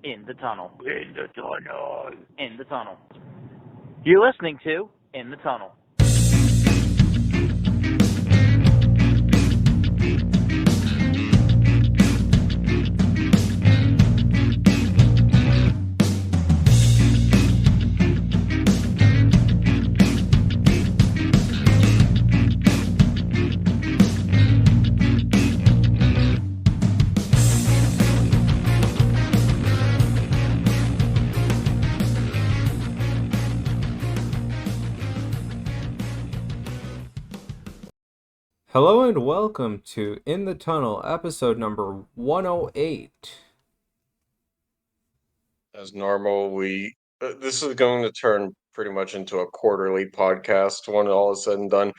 In the tunnel. In the tunnel. In the tunnel. You're listening to In the Tunnel. Hello and welcome to In the Tunnel, episode number 108. As normal, we this is going to turn pretty much into a quarterly podcast when all is said and done,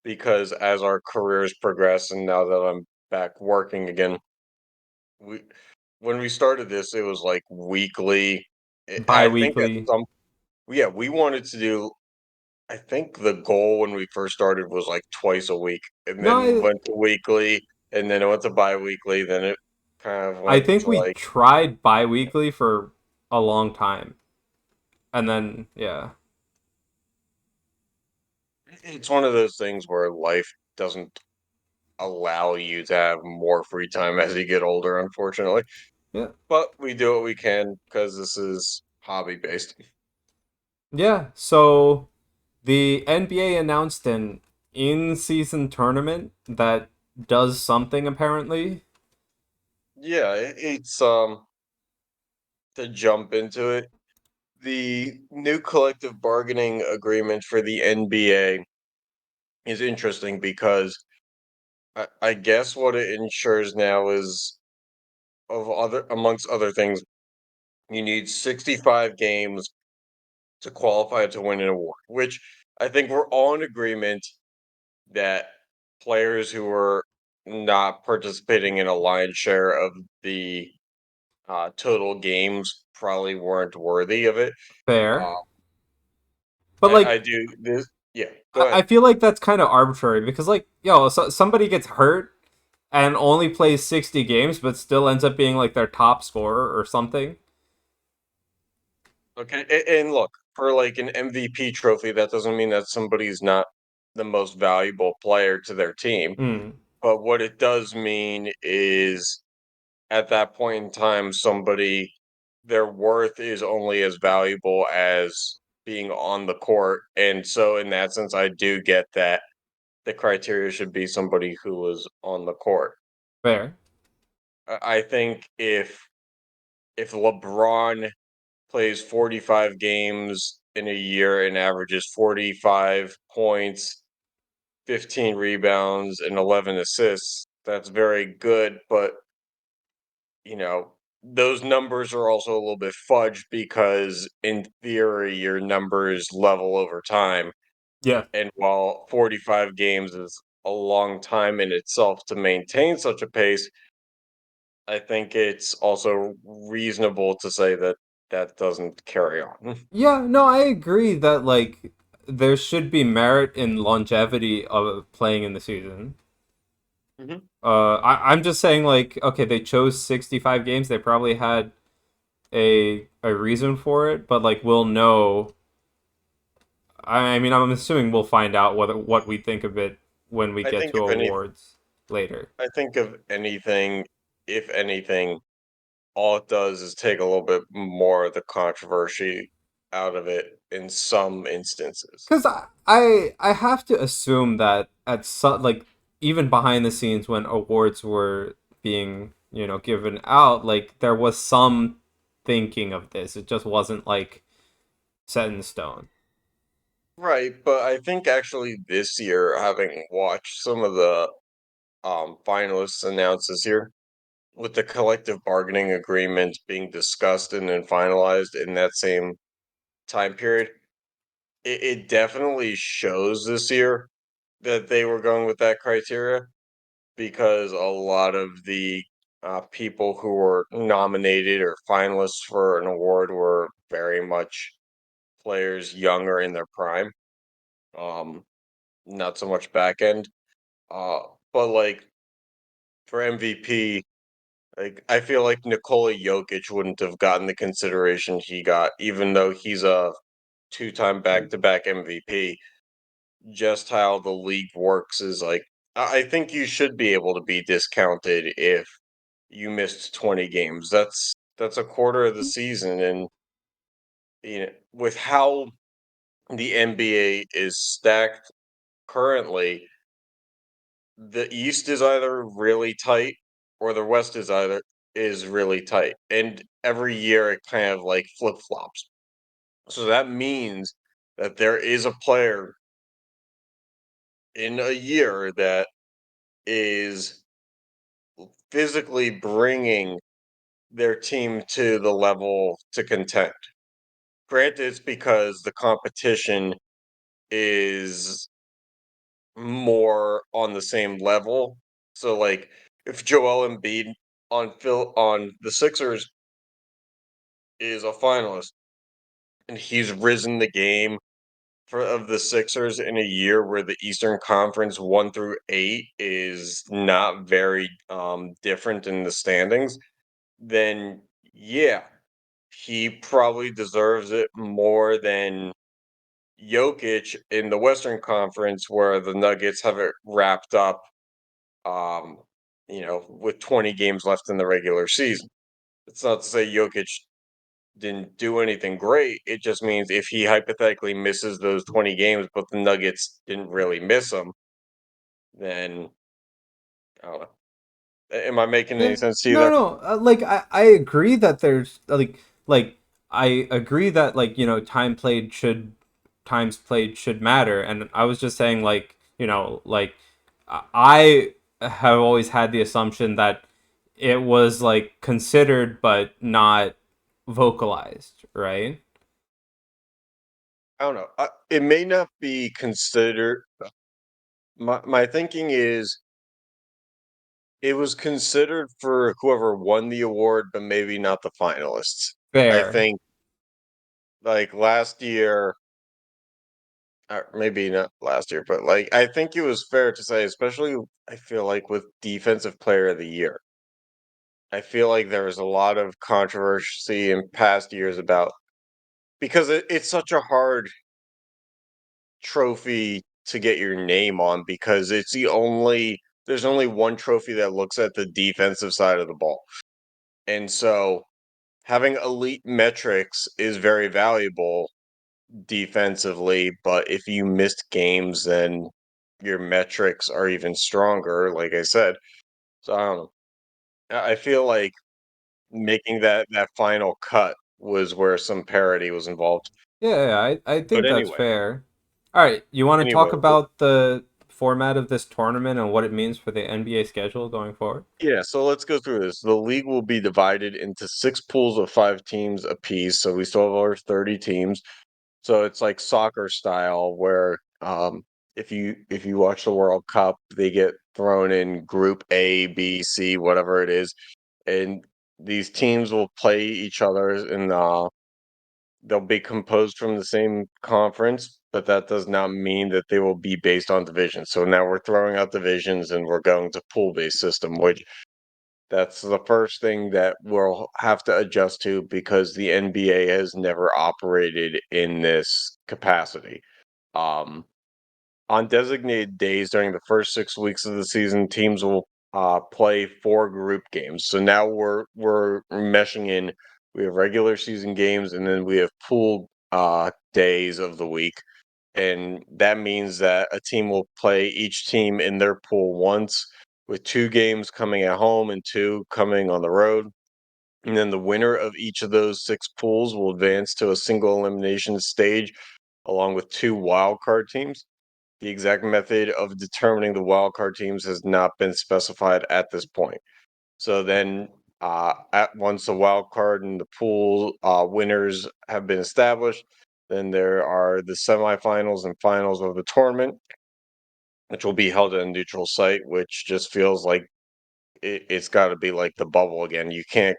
because as our careers progress and now that I'm back working again, we when we started this, it was like weekly. I think at Bi-weekly. some yeah, we wanted to do. I think the goal when we first started was like twice a week, and No, then went to weekly, and then it went to bi-weekly, then it kind of I went think to we like tried bi-weekly for a long time. And then, yeah. it's one of those things where life doesn't allow you to have more free time as you get older, unfortunately. Yeah. But we do what we can because this is hobby based. Yeah, so the NBA announced an in-season tournament that does something apparently. Yeah, it's to jump into it. The new collective bargaining agreement for the NBA is interesting because I guess what it ensures now is, of other amongst other things, you need 65 games to qualify to win an award, which I think we're all in agreement that players who are not participating in a lion's share of the total games probably weren't worthy of it. Fair. Uh, But I like do this. Yeah, go I ahead. feel like that's kind of arbitrary because like, yo, somebody gets hurt and only plays 60 games but still ends up being like their top scorer or something. Okay, and look, for like an MVP trophy, that doesn't mean that somebody's not the most valuable player to their team. Hmm. But what it does mean is at that point in time, somebody, their worth is only as valuable as being on the court. And so, in that sense, I do get that the criteria should be somebody who was on the court. Fair. I think if LeBron plays 45 games in a year and averages 45 points, 15 rebounds, and 11 assists, that's very good. But those numbers are also a little bit fudged because in theory your numbers level over time. Yeah. And while 45 games is a long time in itself to maintain such a pace, I think it's also reasonable to say that that doesn't carry on. Yeah, no, I agree that like there should be merit in longevity of playing in the season. Mhm. I'm just saying like okay, they chose 65 games. They probably had a reason for it, but like we'll know. I mean, I'm assuming we'll find out what we think of it when we I get think to if any awards later. I think of anything, if anything, all it does is take a little bit more of the controversy out of it in some instances. Because I have to assume that at some like even behind the scenes when awards were being given out, like there was some thinking of this. It just wasn't like set in stone. Right, but I think actually this year, having watched some of the finalists announced this year, with the collective bargaining agreement being discussed and then finalized in that same time period, it definitely shows this year that they were going with that criteria, because a lot of the people who were nominated or finalists for an award were very much players younger in their prime. Um, Not so much back end. Uh, but like for MVP, Like I feel like Nikola Jokic wouldn't have gotten the consideration he got, even though he's a two-time back-to-back MVP. Just how the league works is like I think you should be able to be discounted if you missed 20 games. That's a quarter of the season, and with how the NBA is stacked currently, the East is either really tight or the West is really tight. And every year it kind of like flip-flops. So that means that there is a player in a year that is physically bringing their team to the level to contend. Granted, it's because the competition is more on the same level. So, like, if Joel Embiid on the Sixers is a finalist and he's risen the game of the Sixers in a year where the Eastern Conference 1 through 8 is not very different in the standings, then yeah, he probably deserves it more than Jokic in the Western Conference, where the Nuggets have it wrapped up, um, with 20 games left in the regular season. It's not to say Jokic didn't do anything great. It just means if he hypothetically misses those 20 games, but the Nuggets didn't really miss them, then I don't know. Am I making any Yeah. sense to you No, there? no. Like I agree that there's like I agree that like times played should matter, and I was just saying like like I have always had the assumption that it was like considered but not vocalized, right? I don't know. It may not be considered. My thinking is it was considered for whoever won the award, but maybe not the finalists. I Fair. think like last year, or maybe not last year, but like I think it was fair to say, especially I feel like with Defensive Player of the Year, I feel like there was a lot of controversy in past years about because it's such a hard trophy to get your name on because there's only one trophy that looks at the defensive side of the ball. And so having elite metrics is very valuable defensively, but if you missed games, then your metrics are even stronger, like I said. So I don't know. I feel like making that final cut was where some parity was involved. Yeah, I But think that's fair. All right, you want to anyway, talk about the format of this tournament and what it means for the NBA schedule going forward? yeah, so let's go through this. The league will be divided into six pools of 5 teams apiece. So we still have our 30 teams. So it's like soccer style where if you watch the World Cup, they get thrown in group A, B, C, whatever it is, and these teams will play each other and they'll be composed from the same conference, but that does not mean that they will be based on divisions. So now we're throwing out divisions and we're going to pool-based system, which that's the first thing that we'll have to adjust to because the NBA has never operated in this capacity. Um, on designated days during the first 6 weeks of the season, teams will play four group games. So now we're meshing in. We have regular season games, and then we have pool days of the week, and that means that a team will play each team in their pool once, with two games coming at home and two coming on the road. And then the winner of each of those six pools will advance to a single elimination stage along with two wild card teams. The exact method of determining the wildcard teams has not been specified at this point. So then, at once the wild card and the pool winners have been established, then there are the semifinals and finals of the tournament, which will be held at a neutral site, which just feels like it's got to be like the bubble again. You can't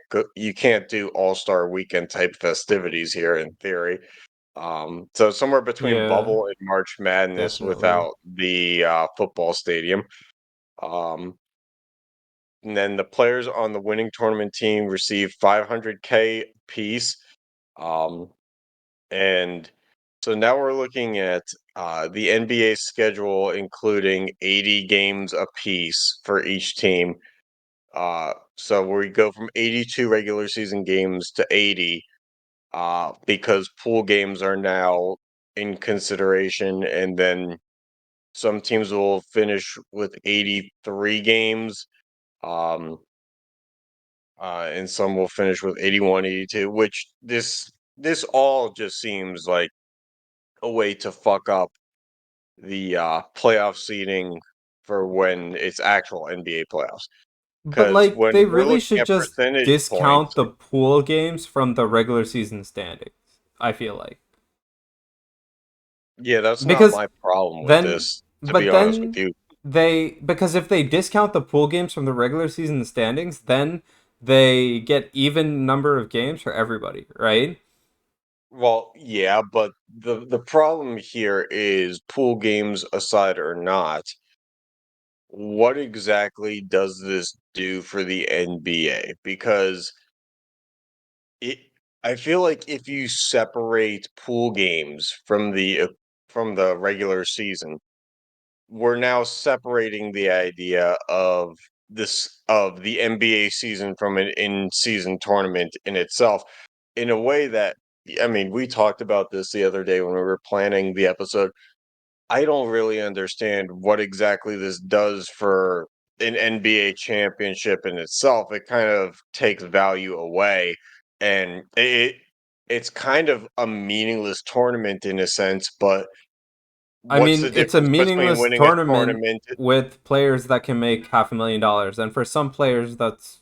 do All Star Weekend type festivities here in theory. So somewhere between Yeah, bubble and March Madness definitely. without the football stadium. Um, and then the players on the winning tournament team receive 500K piece. Um, and so now we're looking at the NBA schedule, including 80 games apiece for each team. So we go from 82 regular season games to 80, because pool games are now in consideration, and then some teams will finish with 83 games, um, and some will finish with 81, 82. Which this all just seems like a way to fuck up the playoff seeding for when it's actual NBA playoffs. But Because like when they we're really looking should at just percentage discount points, the pool games from the regular season standings. I feel like. yeah, that's not Because my problem with then this, to be but honest with then you. because if they discount the pool games from the regular season standings, then they get even number of games for everybody, right? Well, yeah, but the problem here is, pool games aside or not, what exactly does this do for the NBA? Because it I feel like if you separate pool games from the regular season, we're now separating the idea of the NBA season from an in-season tournament in itself, in a way that, I mean, we talked about this the other day when we were planning the episode. I don't really understand what exactly this does for an NBA championship in itself. It kind of takes value away, and it's kind of a meaningless tournament in a sense, but I what's mean, the it's a difference between meaningless winning a tournament tournament? with players that can make $500,000, and for some players that's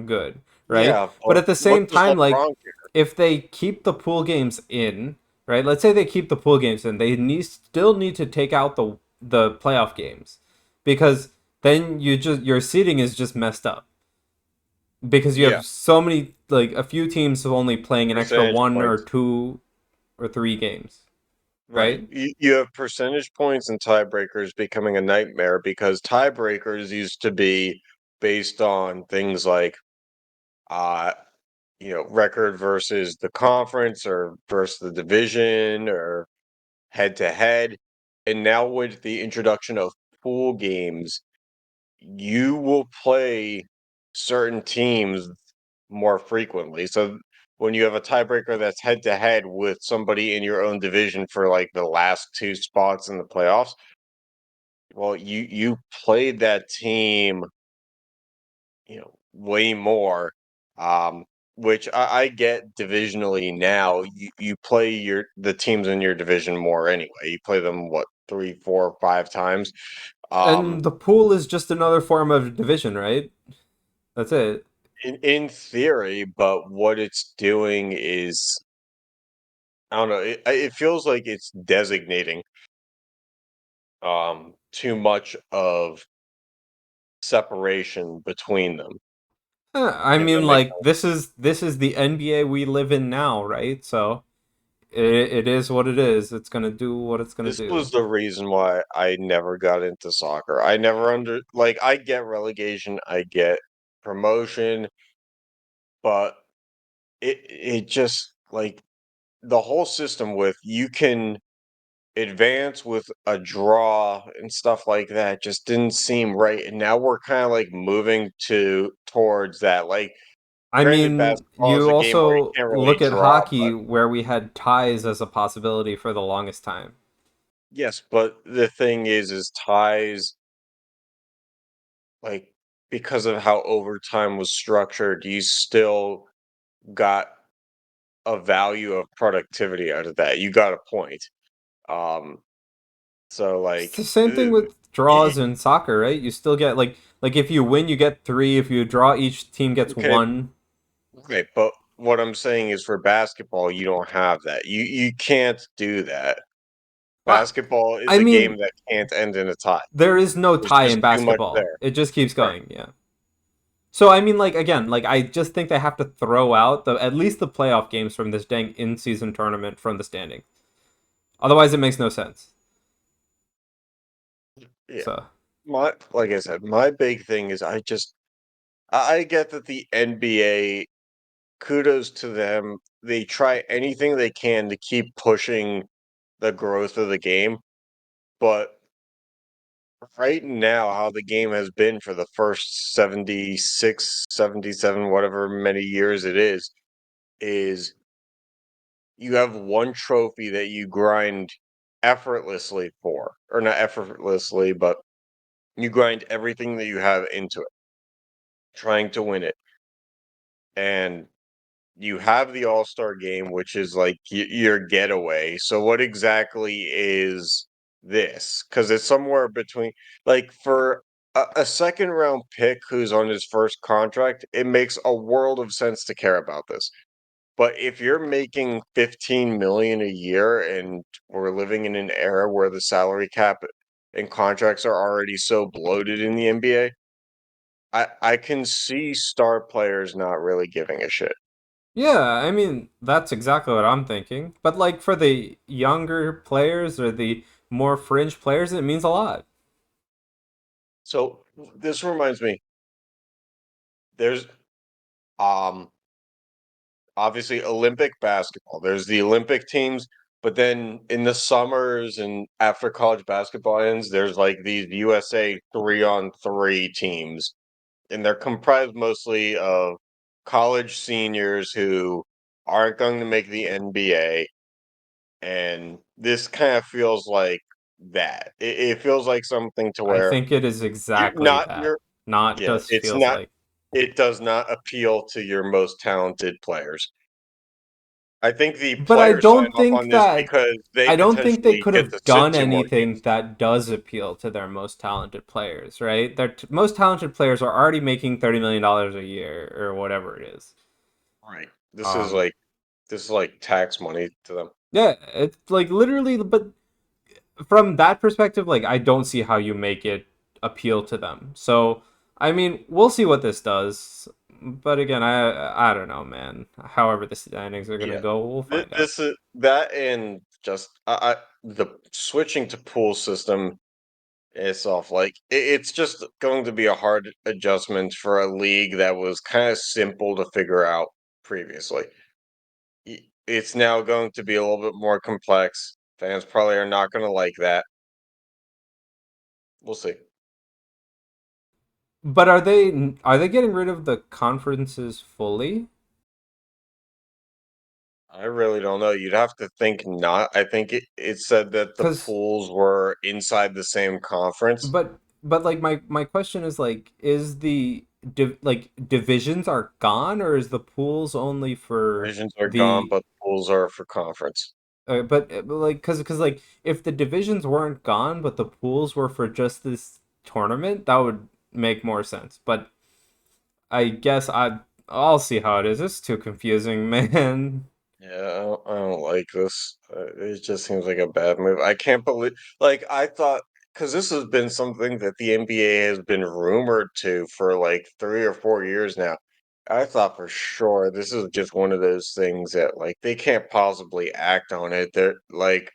good, right? Yeah, But but at the what same does time, like LeBron care? if they keep the pool games in, right? Let's say they keep the pool games in, they still need to take out the playoff games because then your seating is just messed up because you Yeah, have so many like a few teams only playing an extra percentage one or points. two or three games, Right. right? You have percentage points and tiebreakers becoming a nightmare, because tiebreakers used to be based on things like uh record versus the conference, or versus the division, or head to head. And now with the introduction of pool games, you will play certain teams more frequently. So when you have a tiebreaker that's head to head with somebody in your own division for like the last two spots in the playoffs, well, you played that team, way more. Um, which I get divisionally now. You play the teams in your division more anyway. You play them what, 3, 4, 5 times. Um, And the pool is just another form of division, right? That's it. in theory, but what it's doing is, I don't know. It feels like it's designating too much of separation between them. I If that mean, makes like sense. this is the NBA we live in now, right? So it is what it is. It's gonna do what it's gonna This do. was the reason why I never got into soccer. I never like, I get relegation, I get promotion, but it just like, the whole system with, you can advance with a draw and stuff like that just didn't seem right. And now we're kind of like moving towards that. Like, I granted, mean, basketball is you a game where you also can't really look at draw, hockey but where we had ties as a possibility for the longest time. yes, but the thing is ties, like, because of how overtime was structured, you still got a value of productivity out of that. You got a point. Um, so It's the like, same thing with draws in soccer, right? You still get like if you win, you get three. If you draw, each team gets okay, one. okay, but what I'm saying is, for basketball, you don't have that. You can't do that. Well, Basketball is I a game mean, that can't end in a tie. there is no There's tie in just too much basketball. there. It just keeps Right. going. Yeah. So I mean, like again, like I just think they have to throw out the at least the playoff games from this dang in-season tournament from the standing. Otherwise, it makes no sense. Yeah. So Like I said, my big thing is, I just I get that the NBA, kudos to them. They try anything they can to keep pushing the growth of the game, but right now, how the game has been for the first 76, 77, whatever many years it is you have one trophy that you grind effortlessly for, or not effortlessly, but you grind everything that you have into it, trying to win it. And you have the All Star game, which is like your getaway. So, what exactly is this? Because it's somewhere between, like, for a second round pick who's on his first contract, it makes a world of sense to care about this. But if you're making 15 million a year and we're living in an era where the salary cap and contracts are already so bloated in the NBA, I can see star players not really giving a shit. Yeah, I mean, that's exactly what I'm thinking. But like for the younger players or the more fringe players, it means a lot. So this reminds me, there's um obviously Olympic basketball. There's the Olympic teams, but then in the summers and after college basketball ends, there's like these USA 3-on-3 teams, and they're comprised mostly of college seniors who aren't going to make the NBA. And this kind of feels like that. It feels like something to I where think it is you're exactly not that. you're Not yeah, just it's feels not like. it does not appeal to your most talented players. I think the But I players sign don't off on think this that because they I don't think they potentially could get to have sit done 2 more anything games. that does appeal to their most talented players, right? Their most talented players are already making $30 million a year or whatever it is. Right. Um, This is like tax money to them. yeah, it's like literally, but from that perspective, like I don't see how you make it appeal to them. So I mean, we'll see what this does. But again, I don't know, man. However the standings are gonna Yeah. go, we'll find out. This is that, and just the switching to pool system itself, like it's just going to be a hard adjustment for a league that was kind of simple to figure out previously. It's now going to be a little bit more complex. Fans probably are not going to like that. We'll see. But are they getting rid of the conferences fully? I really don't know. You'd have to think not. I think it said that the Because pools were inside the same conference. but like my question is like, is the like divisions are gone, or is the pools only for Divisions are gone, the but pools are for conference. but like because like if the divisions weren't gone but the pools were for just this tournament, that would make more sense. But I guess I'll see how it is. It's too confusing, man. Yeah, I don't like this. It just seems like a bad move. I can't believe, like, I thought, because this has been something that the NBA has been rumored to for like 3 or 4 years now. I thought for sure this is just one of those things that, like, they can't possibly act on it. They're like,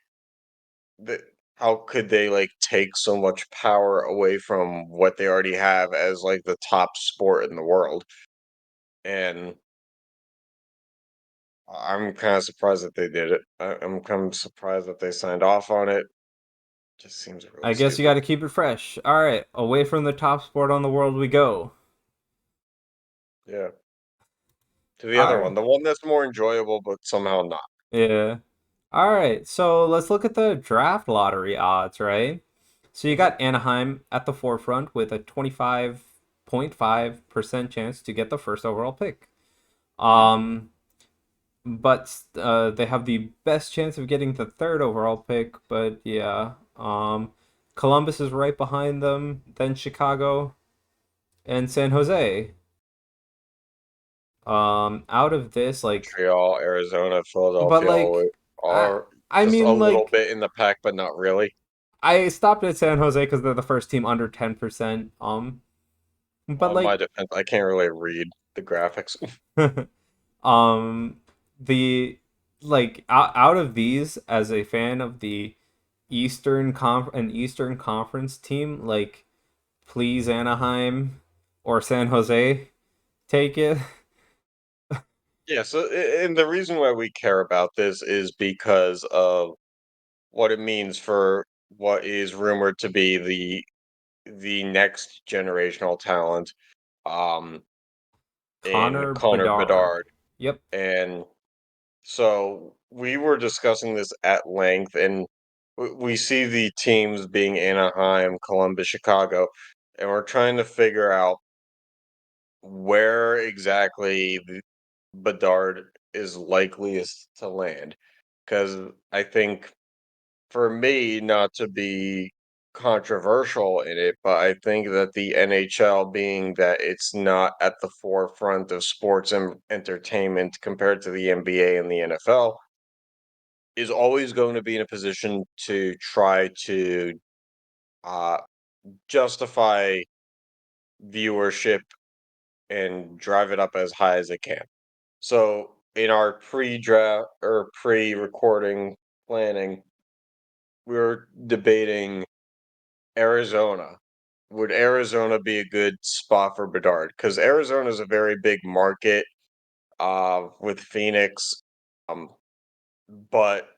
the, how could they, like, take so much power away from what they already have as, like, the top sport in the world? And I'm kind of surprised that they did it. I'm kind of surprised that they signed off on it. Just seems I really guess you got stupid. to keep it fresh. All right, away from the top sport on the world we go. Yeah. To the All other right. one, the one that's more enjoyable, but somehow not. Yeah. All right. So let's look at the draft lottery odds, right? So you Hmm. got Anaheim at the forefront with a 25.5% chance to get the first overall pick. Hmm. Um, but they have the best chance of getting the third overall pick. But yeah, Columbus is right behind them, then Chicago and San Jose. Out of this, like, Montreal, Arizona, but Philadelphia, like, I are I just a mean, little like, bit in the pack, but not really. I stopped at San Jose because they're the first team under 10%. But On my like, defense, I can't really read the graphics. um, the like out of these, as a fan of the Eastern Conference team, like, please Anaheim or San Jose. take it. Yeah, so and the reason why we care about this is because of what it means for what is rumored to be the next generational talent, um, in Connor Connor Bedard. Bedard. Yep. And so we were discussing this at length, and we see the teams being Anaheim, Columbus, Chicago, and we're trying to figure out where exactly Bedard is likeliest to land. Because I think for me, not to be controversial in it, but I think that the NHL, being that it's not at the forefront of sports and entertainment compared to the NBA and the NFL, is always going to be in a position to try to uh, justify viewership and drive it up as high as it can. So, in our pre-draft or pre-recording planning, we were debating Arizona. Would Arizona be a good spot for Bedard? Because Arizona is a very big market, with Phoenix, um, but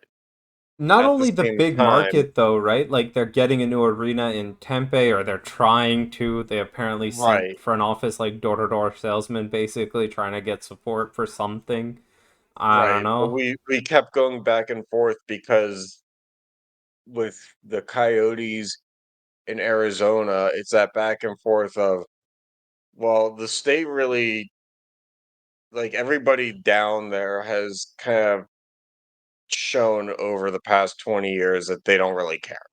Not at the only the same big time, market though, right? Like they're getting a new arena in Tempe, or they're trying to. They apparently sent right, front office like door-to-door salesmen, basically trying to get support for something. I don't right. But know. we kept going back and forth because with the Coyotes in Arizona, it's that back and forth of, well, the state really, like, everybody down there has kind of shown over the past 20 years that they don't really care.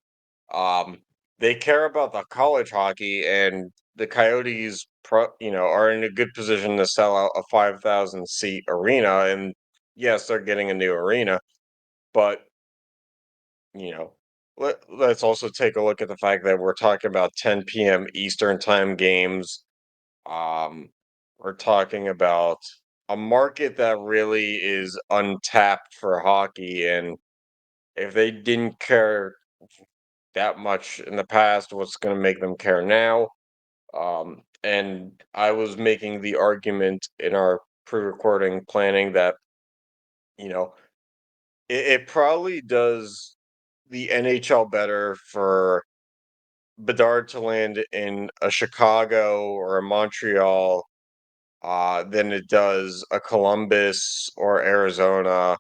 Um, they care about the college hockey, and the Coyotes, are in a good position to sell out a 5,000 seat arena. And yes, they're getting a new arena, but you know, let's also take a look at the fact that we're talking about 10 p.m. Eastern time games. Um, we're talking about a market that really is untapped for hockey, and if they didn't care that much in the past, what's going to make them care now? And I was making the argument in our pre-recording planning that, you know, it probably does the NHL better for Bedard to land in a Chicago or a Montreal, than it does a Columbus or Arizona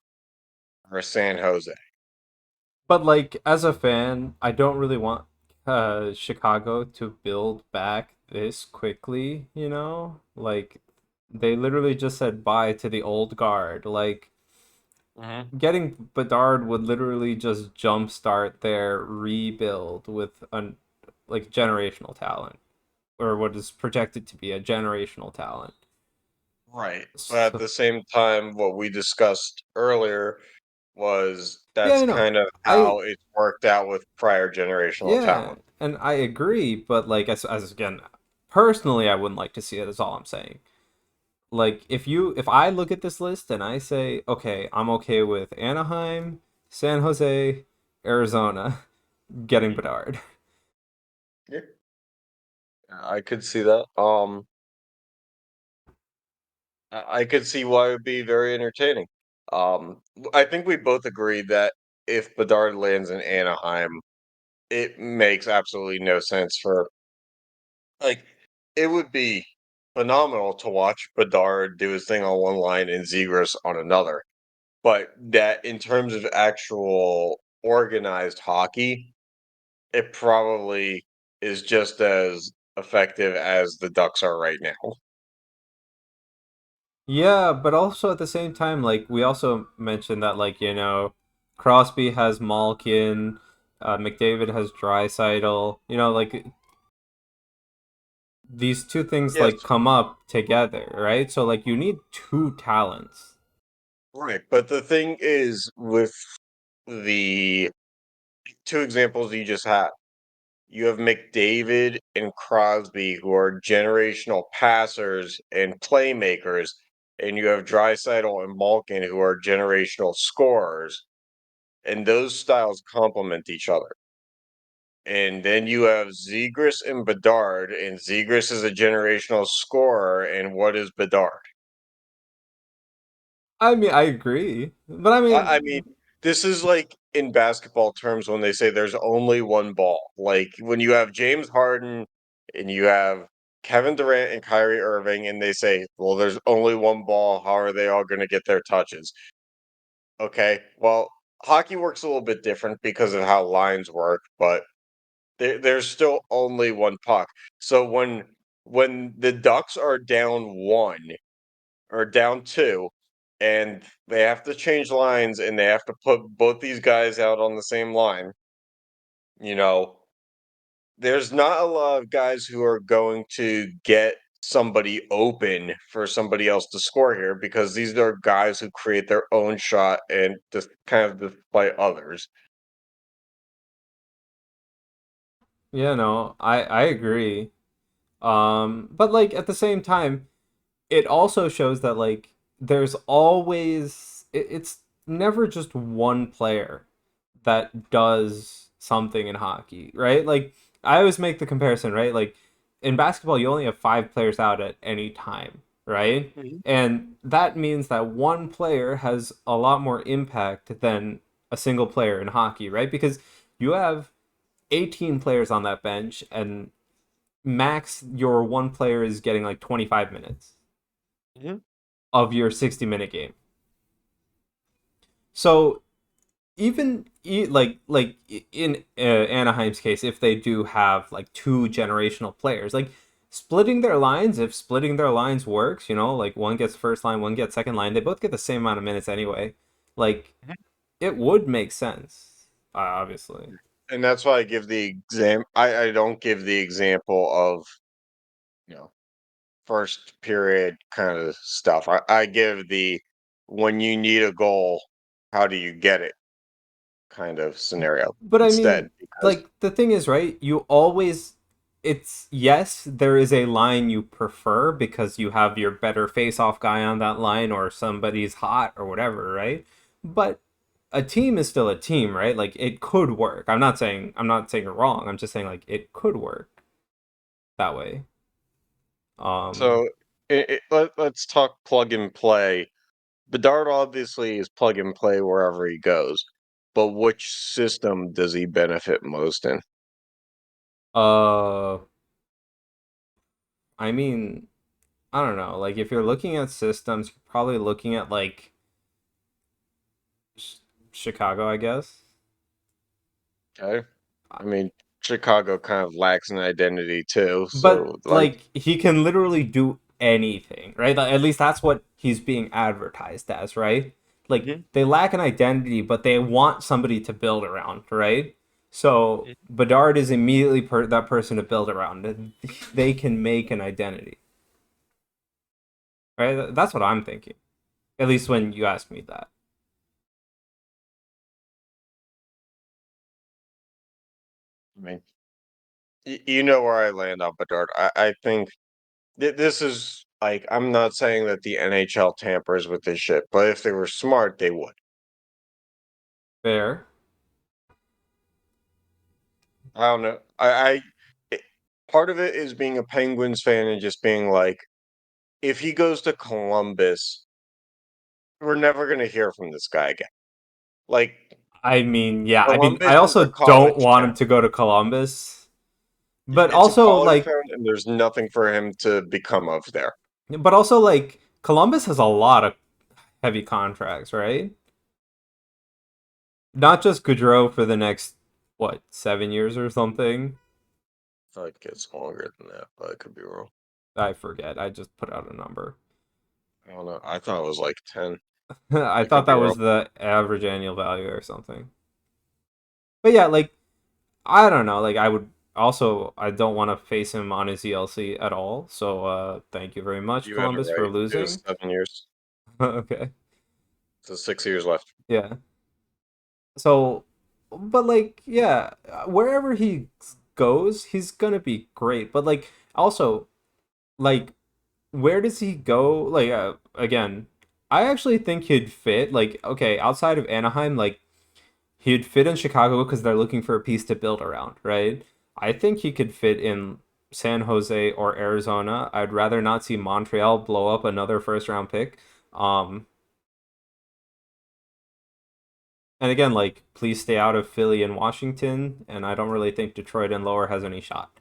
or San Jose. But like as a fan, I don't really want Chicago to build back this quickly, you know? Like they literally just said bye to the old guard. Like Hmm. getting Bedard would literally just jumpstart their rebuild with an like generational talent, or what is projected to be a generational talent. Right. But at So the same time, what we discussed earlier was yeah, that's you know, kind of I how it's worked out with prior generational yeah, talent. and I agree, but like as again, personally, I wouldn't like to see it. That's all I'm saying. Like if I look at this list and I say, okay, I'm okay with Anaheim, San Jose, Arizona getting Mhm. Bedard. Yeah, I could see that. I could see why it would be very entertaining. I think we both agree that if Bedard lands in Anaheim, it makes absolutely no sense for, like, it would be phenomenal to watch Bedard do his thing on one line and Zegras on another. But that in terms of actual organized hockey, it probably is just as effective as the Ducks are right now. Yeah, but also at the same time, like we also mentioned that like, Crosby has Malkin, McDavid has Drysaitel, like these two things Yes, like come up together, right? So like you need two talents. right. But the thing is, with the two examples you just had, you have McDavid and Crosby, who are generational passers and playmakers, and you have Draisaitl and Malkin, who are generational scorers, and those styles complement each other. And then you have Zegras and Bedard, and Zegras is a generational scorer, and what is Bedard? I mean, I agree, but I I mean, mean, this is like in basketball terms when they say there's only one ball. Like when you have James Harden and you have Kevin Durant and Kyrie Irving, and they say, well, there's only one ball. How are they all going to get their touches? Okay, well, hockey works a little bit different because of how lines work, but there's still only one puck. So when the Ducks are down one or down two, and they have to change lines and they have to put both these guys out on the same line, you know, there's not a lot of guys who are going to get somebody open for somebody else to score here because these are guys who create their own shot and just kind of display others. yeah, no, I agree. But like at the same time, it also shows that like there's always it's never just one player that does something in hockey, right? Like I always make the comparison, right? Like in basketball, you only have five players out at any time, right? Mhm. And that means that one player has a lot more impact than a single player in hockey, right? Because you have 18 players on that bench, and max your one player is getting like 25 minutes Mhm. of your 60-minute game. So like in Anaheim's case, if they do have like two generational players, like splitting their lines, if splitting their lines works, like one gets first line, one gets second line, they both get the same amount of minutes anyway. Like it would make sense, obviously. And that's why I give the I don't give the example of, you know, first period kind of stuff. I give the when you need a goal, how do you get it kind of scenario But I instead mean, because like the thing is, right? You always it's yes, there is a line you prefer because you have your better face-off guy on that line or somebody's hot or whatever, right? But a team is still a team, right? Like it could work. I'm not saying you're wrong. I'm just saying like it could work that way. Um so let's talk plug and play. Bedard obviously is plug and play wherever he goes, but which system does he benefit most in? uh I mean, I don't know. Like if you're looking at systems, you're probably looking at like Ch- Chicago, I guess. Okay. I mean, Chicago kind of lacks an identity too, But so like like he can literally do anything, right? Like, at least that's what he's being advertised as, right? Like Mhm. they lack an identity, but they want somebody to build around, right? So Bedard is immediately that person to build around. They can make an identity, right? That's what I'm thinking. At least when you ask me that. I mean, you know where I land on Bedard. I think this is like I'm not saying that the NHL tampers with this shit, but if they were smart, they would. Fair. I don't know. It, part of it is being a Penguins fan and just being like, if he goes to Columbus, we're never gonna hear from this guy again. Like I mean, yeah. I mean, Columbus I is a also don't college want him town. to go to Columbus, but It's a also college like town, and there's nothing for him to become of there. Columbus has a lot of heavy contracts, right? Not just Gaudreau for the next what 7 years or something. I thought it gets longer than that, but I could be wrong. I forget. I just put out a number. I don't know. I thought it was like 10. I I could thought be that wrong. was the average annual value or something. But yeah, like I don't know. Like I don't want to face him on his ELC at all. So thank you very much, You had it Columbus, for right. It was losing. 7 years. Okay. So 6 years left. Yeah. So, but like, yeah, wherever he goes, he's gonna be great. But like, also, like, where does he go? Like, again, I actually think he'd fit. Like, okay, outside of Anaheim, like, He'd fit in Chicago because they're looking for a piece to build around, right? I think he could fit in San Jose or Arizona. I'd rather not see Montreal blow up another first round pick. Um, and again, like, please stay out of Philly and Washington. And I don't really think Detroit and lower has any shot.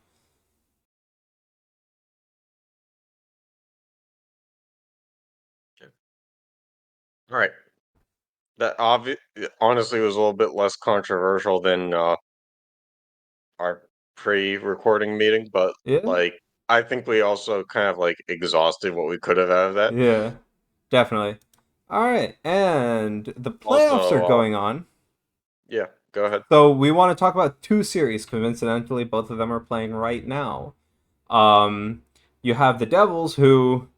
Okay. All right. That honestly was a little bit less controversial than our pre-recording meeting, but Yeah, like I think we also kind of like exhausted what we could have out of that. yeah, definitely. All right, and the playoffs are Also, going on. yeah, go ahead. So we want to talk about two series. Coincidentally, both of them are playing right now. Um, you have the Devils, who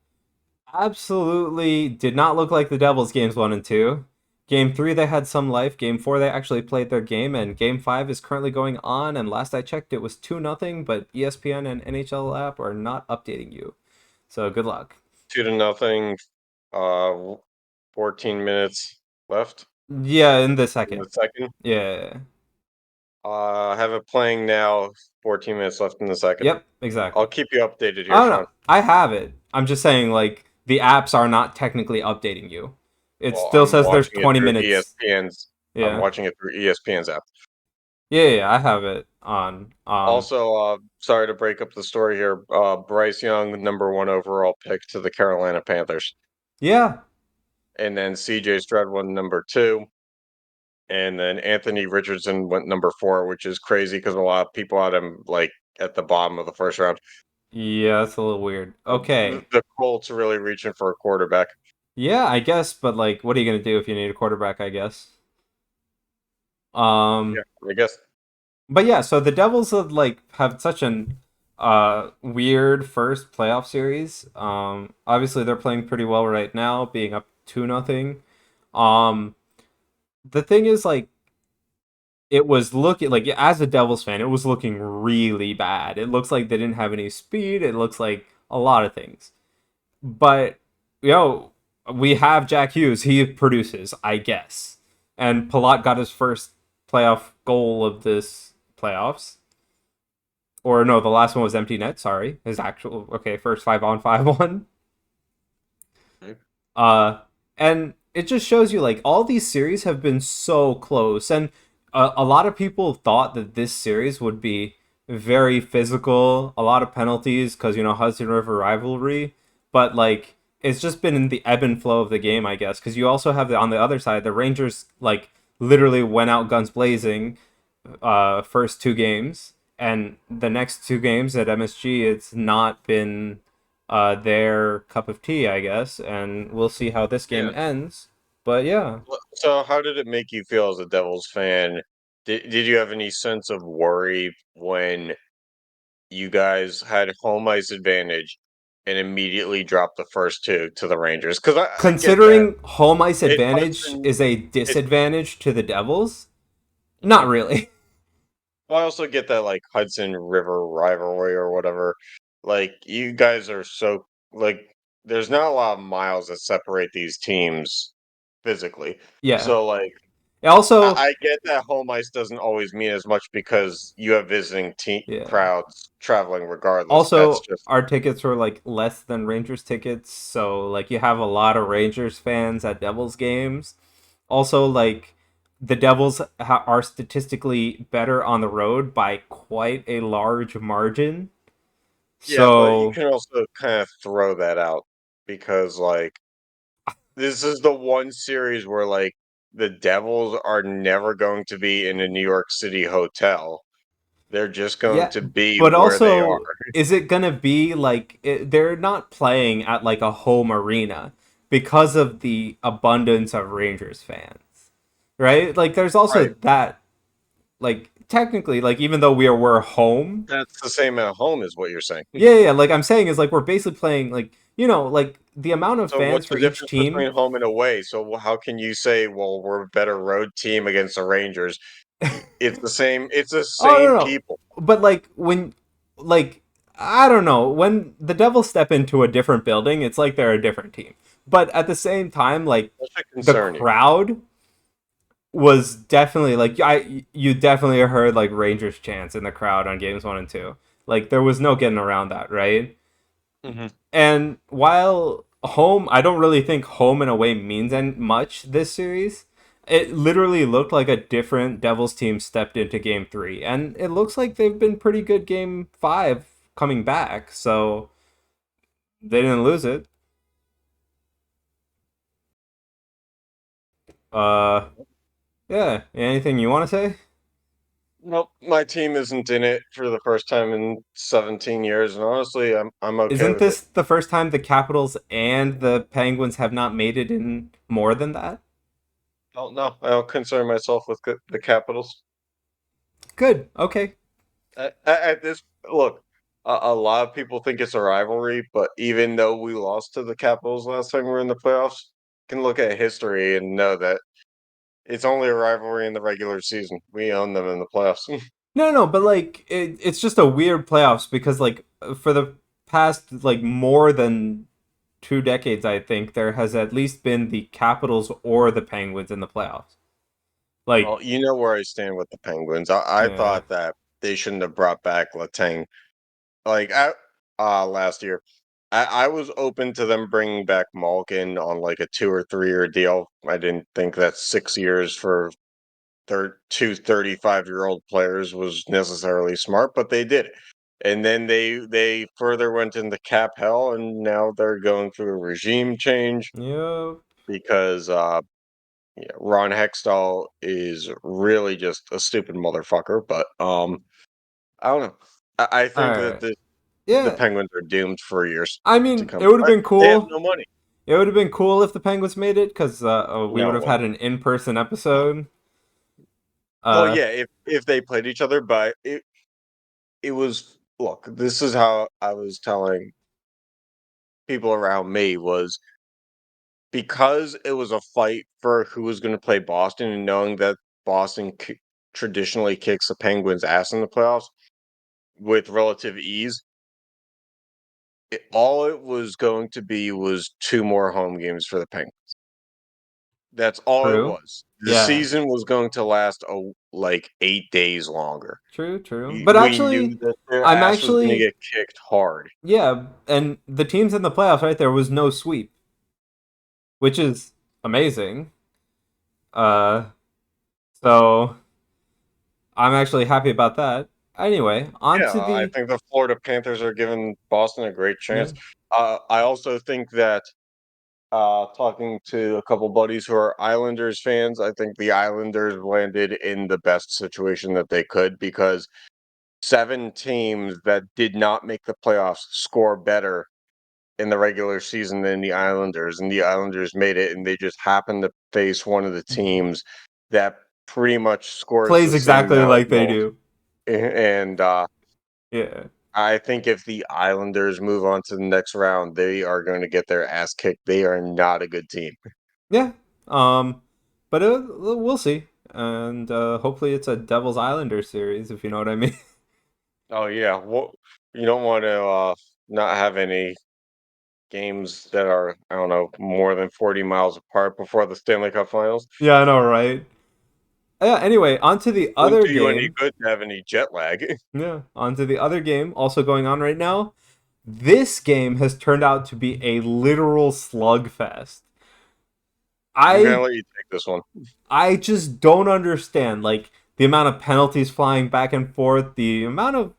absolutely did not look like the Devils games 1 and 2. Game 3, they had some life. Game 4, they actually played their game, and Game 5 is currently going on. And last I checked, it was 2-0. But ESPN and NHL app are not updating you, so good luck. 2-0. 14 minutes left Yeah, in the in second. the second. Yeah. I have it playing now. 14 minutes left in the second. Yep. I'll Exactly. keep you updated I here, don't Sean. know. I have it. I'm just saying, like, the apps are not technically updating you. It Well, still I'm says there's watching it 20 through minutes. ESPN's. I'm Yeah. watching it through ESPN's app. Yeah, yeah, yeah, I have it on. Also, sorry to break up the story here. Bryce Young, number one overall pick to the Carolina Panthers, Yeah. and then C.J. Stroud went number two, and then Anthony Richardson went number four, which is crazy because a lot of people had him like at the bottom of the first round. Yeah, that's a little weird. Okay. The Colts are really reaching for a quarterback. Yeah, I guess, but like what are you gonna do if you need a quarterback, I guess? Yeah, Um I guess. but yeah, so the Devils have such an weird first playoff series. Obviously they're playing pretty well right now, being up 2-0. Um the thing is like it was looking like as a Devils fan, it was looking really bad. It looks like they didn't have any speed. It looks like a lot of things. But we have Jack Hughes. He produces, I guess. And Palat got his first playoff goal of this playoffs. Or no, the last one was empty net. Sorry, his actual first 5-on-5 one. Okay. Uh, and it just shows you like all these series have been so close, and a lot of people thought that this series would be very physical, a lot of penalties because Hudson River rivalry, but like it's just been in the ebb and flow of the game, I guess. Because you also have on the other side, the Rangers like literally went out guns blazing, first two games, and the next two games at MSG, it's not been their cup of tea, I guess, and we'll see how this game Yeah. ends. But yeah, So, how did it make you feel as a Devils fan? Did you have any sense of worry when you guys had home ice advantage and immediately dropped the first two to the Rangers? Because I get that. considering home ice It advantage Hudson is a it disadvantage to the Devils, not really. well, I also get that like Hudson River rivalry or whatever. Like you guys are so like there's not a lot of miles that separate these teams physically. Yeah. So like Also, I get that home ice doesn't always mean as much because you have visiting team yeah. crowds traveling regardless. That's Also, just our tickets were like less than Rangers tickets, so like you have a lot of Rangers fans at Devils games. Also, like the Devils are statistically better on the road by quite a large margin. yeah, but you So can also kind of throw that out because like this is the one series where like the Devils are never going to be in a New York City hotel. They're just going yeah, to be but where they are. also, is it gonna be like they're not playing at like a home arena because of the abundance of Rangers fans, right? Like, there's also Right. that. Like technically, like even though we're home, That's the same at home, is what you're saying. yeah, yeah. Like I'm saying is like we're basically playing like like the amount of So fans what's for the each difference team. between home and away? So how can you say, well, we're a better road team against the Rangers? It's the same. It's the Oh no, same no. people. But like when like I don't know, when the Devils step into a different building, it's like they're a different team. But at the same time, like That should the concern you. crowd was definitely like I you definitely heard like Rangers chants in the crowd on games 1 and 2. Like there was no getting around that, right? Hmm. And while home, I don't really think home and away means much this series. It literally looked like a different Devils team stepped into game 3, and it looks like they've been pretty good game 5 coming back. So they didn't lose it. Uh, yeah. Anything you want to say? Nope, my team isn't in it for the first time in 17 years, and honestly, I'm okay Isn't with it. this the first time the Capitals and the Penguins have not made it in more than that? Oh no, I don't concern myself with the Capitals. Good. Okay. At this look, a lot of people think it's a rivalry, but even though we lost to the Capitals last time we were in the playoffs, you can look at history and know that it's only a rivalry in the regular season. We own them in the playoffs. No, no, but like it's just a weird playoffs because like for the past like more than 2 decades, I think there has at least been the Capitals or the Penguins in the playoffs. Like, Well, you know where I stand with the Penguins. I yeah, thought that they shouldn't have brought back Letang like last year. I was open to them bringing back Malkin on like a 2 or 3 year deal. I didn't think that 6 years for two 35-year-old players was necessarily smart, but they did it. And then they further went into cap hell, and now they're going through a regime change yeah. because yeah, Ron Hextall is really just a stupid motherfucker. But I don't know. I All think that right, the yeah. Penguins are doomed for years I to mean, come. it would have been They have cool. no money. It would have been cool if the Penguins made it because we would No, it have had wouldn't. an in-person No. episode. Well, Uh, yeah, if they played each other, but it was look. This is how I was telling people around me was because it was a fight for who was going to play Boston, and knowing that Boston traditionally kicks the Penguins' ass in the playoffs with relative ease. All it was going to be was two more home games for the Penguins. That's all it true. was. The Yeah, season was going to last like 8 days longer. true, true. But We knew actually, that their I'm ass was going to actually get kicked hard. yeah, and the teams in the playoffs, right? There was no sweep, which is amazing. Uh, so I'm actually happy about that. Anyway, on Yeah, to I the think the Florida Panthers are giving Boston a great yeah. chance. I also think that talking to a couple buddies who are Islanders fans, I think the Islanders landed in the best situation that they could because 7 teams that did not make the playoffs score better in the regular season than the Islanders, and the Islanders made it, and they just happened to face one of the teams that pretty much scores Plays the same exactly amount of like they goals. do. And Yeah. I think if the Islanders move on to the next round, they are going to get their ass kicked. They are not a good team. Yeah. But we'll see. And hopefully it's a Devil's Islander series, if you know what I mean. Oh yeah, well, you don't want to not have any games that are I don't know more than 40 miles apart before the Stanley Cup Finals. Yeah, I know, right? Yeah, anyway, on to the Wouldn't other do you any game. good to have any jet lag. Yeah, on to the other game also going on right now. This game has turned out to be a literal slugfest. I'm gonna I let you take this one. I just don't understand like the amount of penalties flying back and forth, the amount of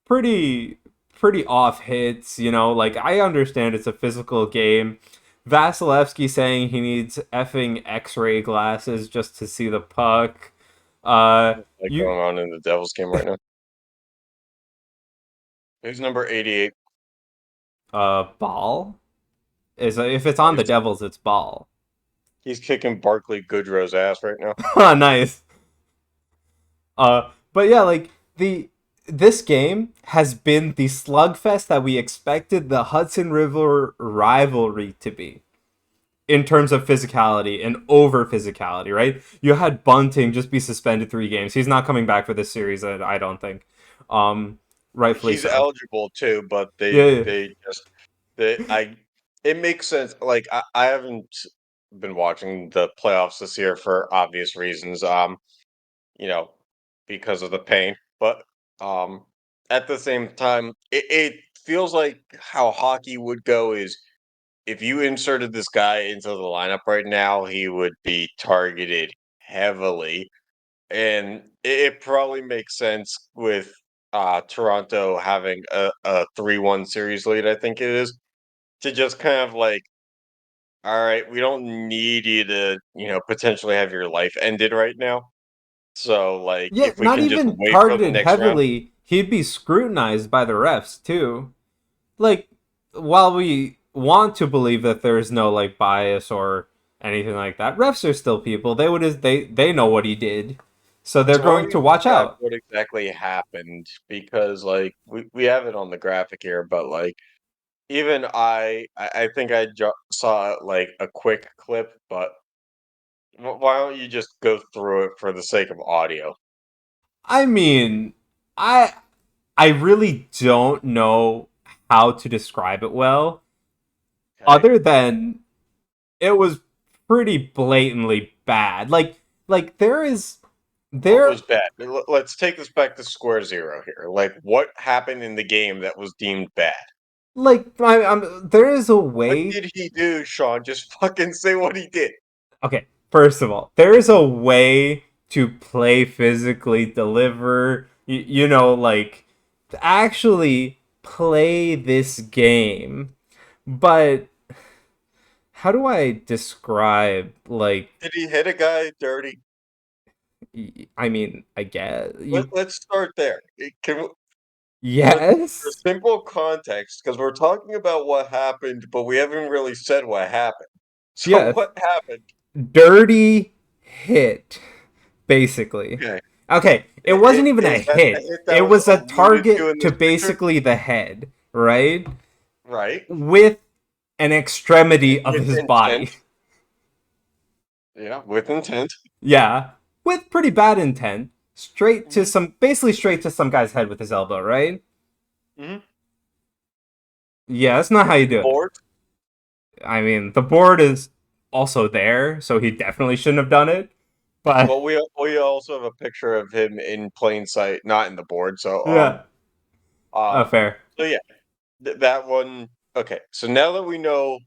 pretty pretty off hits, like I understand it's a physical game. Vasilevsky saying he needs effing x-ray glasses just to see the puck. Like You going on in the Devils game right now. Who's number 88? Ball is if it's Oh, on the Devils, it's Ball. he's kicking Barkley Goodrow's ass right now. Nice. But yeah, like the this game has been the slugfest that we expected the Hudson River rivalry to be in terms of physicality and over physicality, right? You had Bunting just be suspended 3 games. He's not coming back for this series, I don't think. Um, Rightfully He's so. eligible too, but Yeah, yeah. they just they I it makes sense. Like I haven't. been watching the playoffs this year for obvious reasons. You know, because of the pain. But um, at the same time, it feels like how hockey would go is if you inserted this guy into the lineup right now, he would be targeted heavily. And it probably makes sense with Toronto having a 3-1 series lead, I think it is, to just kind of like, all right, we don't need you to, potentially have your life ended right now. So, like, Yeah, if we not can just even wait for the targeted next round. heavily. He'd be scrutinized by the refs too. Like, while we want to believe that there is no like bias or anything like that, refs are still people. They know what he did, so they're So why don't going we to watch describe out. what exactly happened? Because like we have it on the graphic here, but like even I think I saw like a quick clip, but why don't you just go through it for the sake of audio? I mean, I I really don't know how to describe it well, Okay. other than it was pretty blatantly bad. Like there is What there was bad? Let's take this back to square zero here. Like what happened in the game that was deemed bad? there is a What way. did he do, Sean? Just fucking say what he did. Okay, first of all, there is a way to play physically, deliver, like to actually play this game. But how do I describe like Did he hit a guy dirty? I mean, I guess Let, you let's start there. Can for yes. simple context, because we're talking about what happened, but we haven't really said what happened. So Yeah, what happened? dirty hit basically. Okay. Okay, it wasn't even a Is that the hit. hit that It was was a alluded to target in to this picture? basically the head, right? Right. With an extremity of With his intent. body. Yeah, with intent. Yeah, with pretty bad intent. Hmm. Basically straight to some guy's head with his elbow, right? Hmm. Yeah, that's not how you The do it. board. I mean, the board is also there, so he definitely shouldn't have done it. But Well, we also have a picture of him in plain sight, not in the board. So yeah, um fair. so yeah, that one. Okay, so now that we know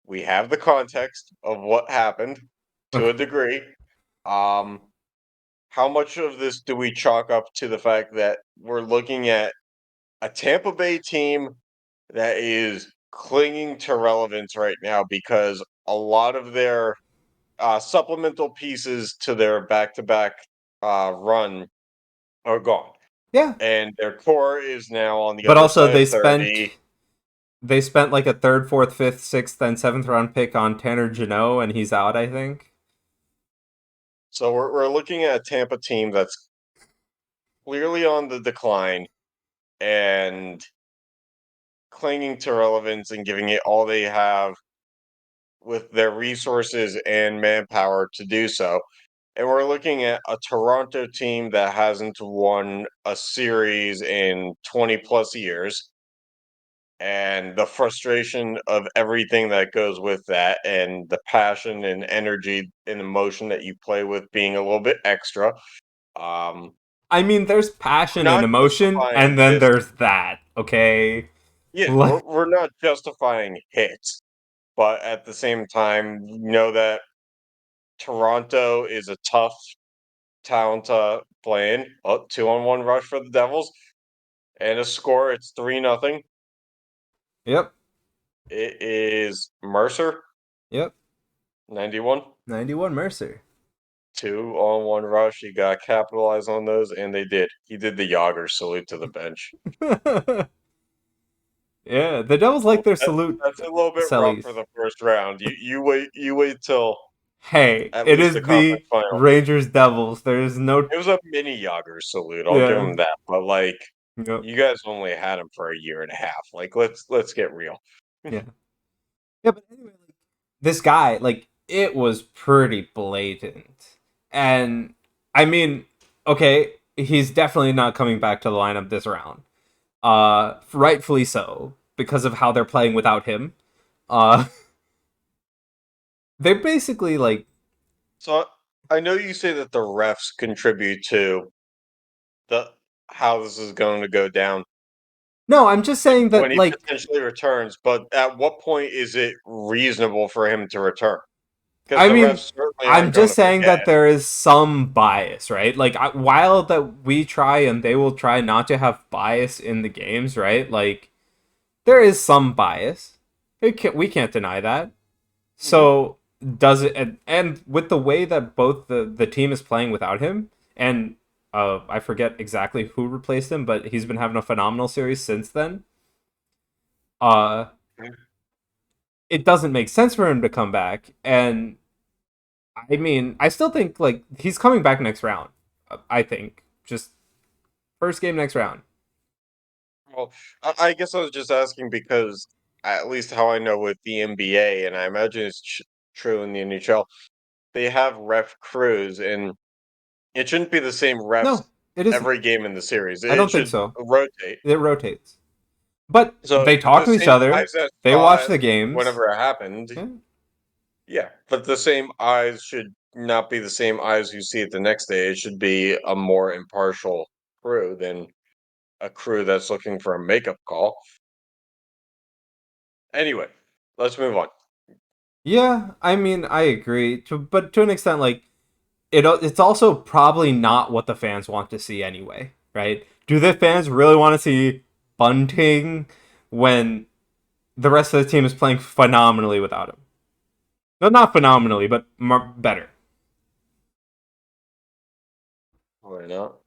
we have the context of what happened to Okay. a degree, um, how much of this do we chalk up to the fact that we're looking at a Tampa Bay team that is clinging to relevance right now because a lot of their supplemental pieces to their back-to-back run are gone, Yeah, and their core is now on the but other also side of 30. they spent like a third, fourth, fifth, sixth, and seventh round pick on Tanner Janot, and he's out. I think. So we're looking at a Tampa team that's clearly on the decline and clinging to relevance and giving it all they have with their resources and manpower to do so. And we're looking at a Toronto team that hasn't won a series in 20 plus years. And the frustration of everything that goes with that, and the passion and energy and emotion that you play with being a little bit extra. Um, I mean, there's passion and not emotion, justifying and then this. there's that. Okay, Yeah, like, we're not justifying hits, but at the same time, you know that Toronto is a tough town to play in. 2-on-1 rush for the Devils, and a score. It's 3-0. yep, It is Mercer, yep. 91. 91 Mercer. 2-on-1 rush. You got to capitalize on those, and they did. He did the Yager salute to the bench. Yeah, the Devils like So their salute, that's a little bit rough for Sellies. the first round. You wait till Hey, at it least the is conference the final. Rangers Devils. There is no. It was a mini Yager salute. I'll give Yeah. him that. But like, Yep. you guys only had him for a year and a half. Like, let's get real. Yeah. Yeah, but anyway, like, this guy, like, it was pretty blatant. And, I mean, okay, he's definitely not coming back to the lineup this round. Rightfully so, because of how they're playing without him. Uh, they basically like So I know you say that the refs contribute to the how this is going to go down no, I'm just saying when that he like potentially returns, but at what point is it reasonable for him to return? Because I the mean, refs certainly I'm aren't going just to saying forget. that there is some bias, right? Like, while that we try and they will try not to have bias in the games, right? Like, there is some bias. We can't deny that. Mhm. So does it? And with the way that both the team is playing without him, and I forget exactly who replaced him, but he's been having a phenomenal series since then. Uh, it doesn't make sense for him to come back, and I mean, I still think like he's coming back next round. I think just first game next round. Well, I guess I was just asking because at least how I know with the NBA, and I imagine it's true in the NHL, they have ref crews, and it shouldn't be the same refs No, it isn't. every game in the series. I It don't think should so. rotate. It rotates, but So they talk the to each same other. eyes that They saw watch the it games. whenever it happened, Yeah, yeah. But the same eyes should not be the same eyes you see it the next day. It should be a more impartial crew than a crew that's looking for a makeup call. Anyway, let's move on. yeah. I mean, I agree. But to an extent, like it's also probably not what the fans want to see anyway, right? Do the fans really want to see Bunting when the rest of the team is playing phenomenally without him? No, not phenomenally, but better. Why not?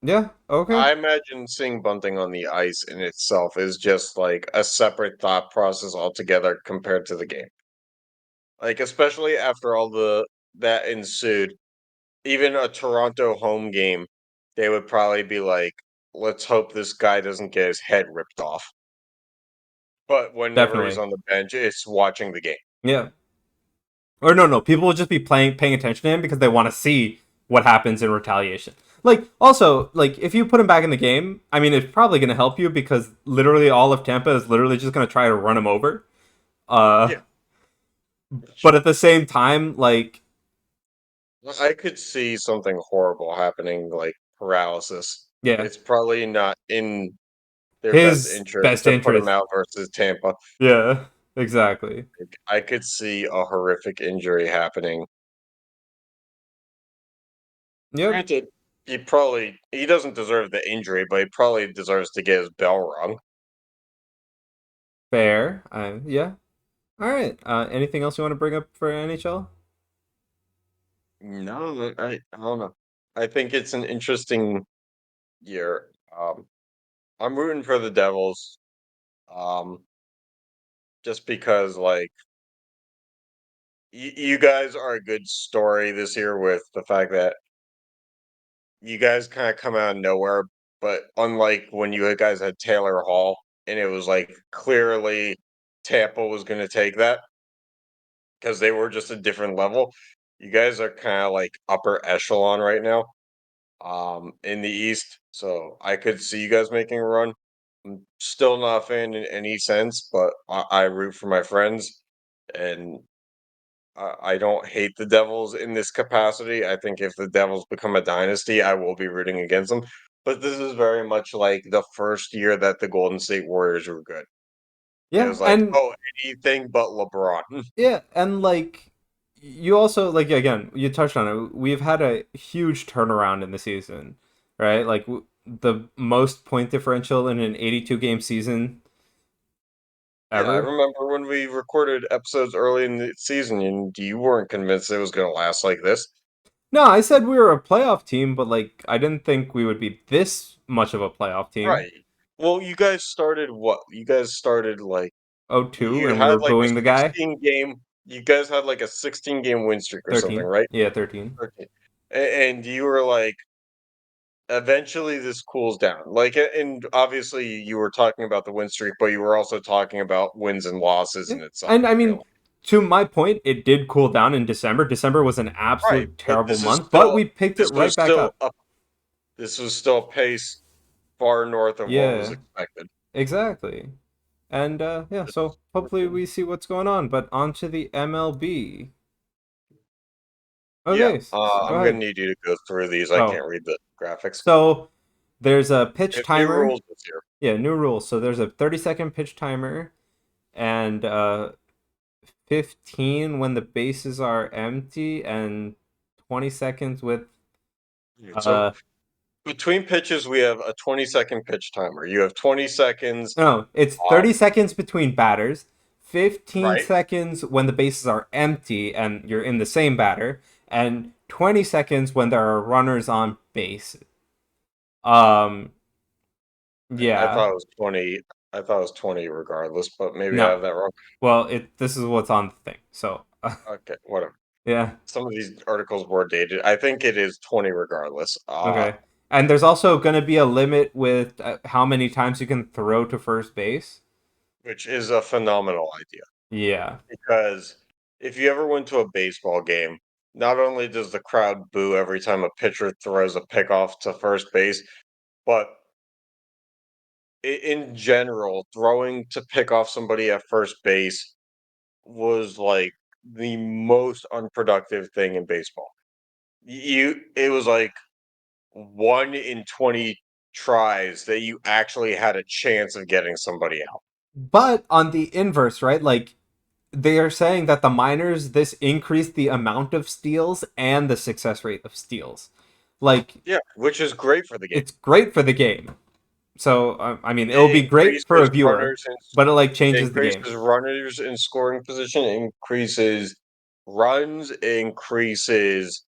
Yeah. Okay. I imagine seeing Bunting on the ice in itself is just like a separate thought process altogether compared to the game. Like especially after all the that ensued, even a Toronto home game, they would probably be like, "Let's hope this guy doesn't get his head ripped off." But whenever he's Definitely. on the bench, it's watching the game. Yeah. Or no, no. People will just be paying attention to him because they want to see what happens in retaliation. Like, also, like if you put him back in the game, I mean, it's probably going to help you because literally all of Tampa is literally just going to try to run him over. Uh, Yeah, but at the same time, like, I could see something horrible happening, like paralysis. yeah, It's probably not in their best his interest best to put him interest. out versus Tampa. Yeah, exactly. I could see a horrific injury happening. Yep. Granted, he doesn't deserve the injury, but he probably deserves to get his bell rung. Fair. Yeah. All right. Anything else you want to bring up for NHL? No, I don't know. I think it's an interesting year. I'm rooting for the Devils, um, just because like you guys are a good story this year with the fact that you guys kind of come out of nowhere, but unlike when you guys had Taylor Hall and it was like clearly Tampa was going to take that because they were just a different level. You guys are kind of like upper echelon right now, in the East. So I could see you guys making a run. I'm still not a fan in any sense, but I root for my friends, and I don't hate the Devils in this capacity. I think if the Devils become a dynasty, I will be rooting against them. But this is very much like the first year that the Golden State Warriors were good. It Yeah, was like, and oh, anything but LeBron. yeah, and like you also like again, you touched on it. We've had a huge turnaround in the season, right? Like the most point differential in an 82 game season Yeah, I ever. remember when we recorded episodes early in the season, and you weren't convinced it was going to last like this. No, I said we were a playoff team, but like I didn't think we would be this much of a playoff team. Right. Well, you guys started what? You guys started like Oh two, you and we had were like a booing the guy. 16 game. You guys had like a 16-game win streak or something, 13. right? Yeah, 13. 13. And you were like, eventually this cools down. Like, and obviously you were talking about the win streak, but you were also talking about wins and losses Yeah. in itself. And I You know, mean, to my point, it did cool down in December. December was an right? absolute But terrible month, but we picked it this was right back still up. a this was still a pace far north of what was Yeah, expected. exactly. And yeah, so hopefully we see what's going on. But on to the MLB. Yeah, Okay, so go I'm gonna ahead. need you to go through these. I Oh, can't read the graphics. so there's a We pitch have new timer. rules this year, Yeah, new rules. So there's a 30-second pitch timer and 15 when the bases are empty and 20 seconds with so uh between pitches, we have a 20-second pitch timer. You have 20 seconds. no, it's Uh, 30 seconds between batters, 15 right. seconds when the bases are empty and you're in the same batter, and 20 seconds when there are runners on base. Um I yeah. thought it was 20. I thought it was 20 regardless, but maybe I No. have that wrong. Well, it this is what's on the thing. So, Okay, whatever. yeah. Some of these articles were dated. I think it is 20 regardless. Okay. And there's also going to be a limit with how many times you can throw to first base. Which is a phenomenal idea Yeah. because if you ever went to a baseball game, not only does the crowd boo every time a pitcher throws a pickoff to first base, but in general, throwing to pick off somebody at first base was like the most unproductive thing in baseball. It was like 1 in 20 tries that you actually had a chance of getting somebody out. But on the inverse, right? Like they are saying that the minors this increased the amount of steals and the success rate of steals. Like Yeah, which is great for the game. it's great for the game. So I mean, it will It be great for a increases viewer, but it like it changes the game. increases runners in scoring position, it increases runs, it increases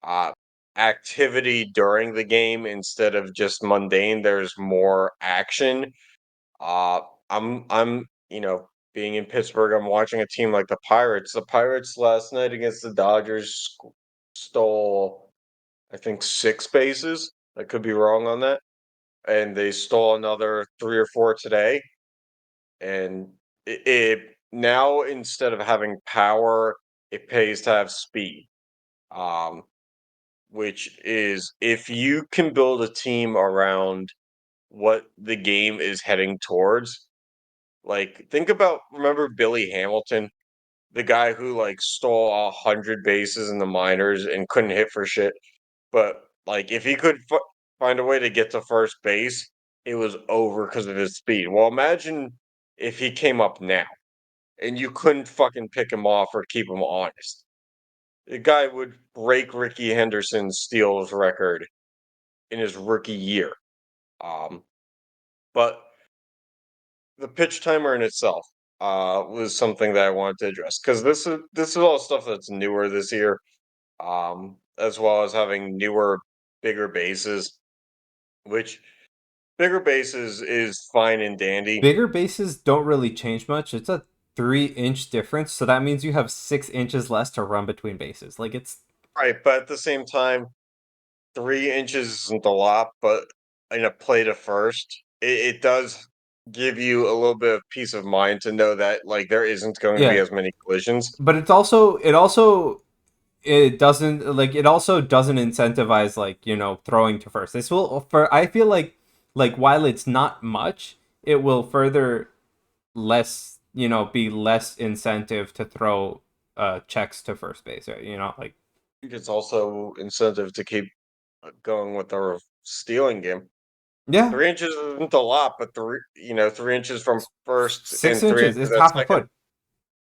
uh, activity during the game instead of just mundane. There's more action. Uh, being in Pittsburgh, I'm watching a team like the Pirates. The Pirates last night against the Dodgers stole, I think, 6 bases. I could be wrong on that. And they stole another 3 or 4 today. And it now instead of having power, it pays to have speed. Um, which is if you can build a team around what the game is heading towards. Like, think about remember Billy Hamilton, the guy who like stole 100 bases in the minors and couldn't hit for shit. But like, if he could find a way to get to first base, it was over because of his speed. Well, imagine if he came up now and you couldn't fucking pick him off or keep him honest. The guy would break Ricky Henderson's steals record in his rookie year. Um, but the pitch timer in itself was something that I wanted to address because this is all stuff that's newer this year, as well as having newer, bigger bases. Which bigger bases is fine and dandy, Bigger bases don't really change much. It's a 3-inch difference, so that means you have 6 inches less to run between bases. Like it's right? But at the same time, 3 inches isn't a lot, but in a play to first, it does give you a little bit of peace of mind to know that like there isn't going to be yeah, as many collisions. but it also doesn't incentivize like throwing to first. This will for I feel like while it's not much, it will further less be less incentive to throw checks to first base. Right? Like It's also incentive to keep going with our stealing game. yeah, 3 inches isn't a lot, but 3 inches from first six and three inches inches is at half a second, foot.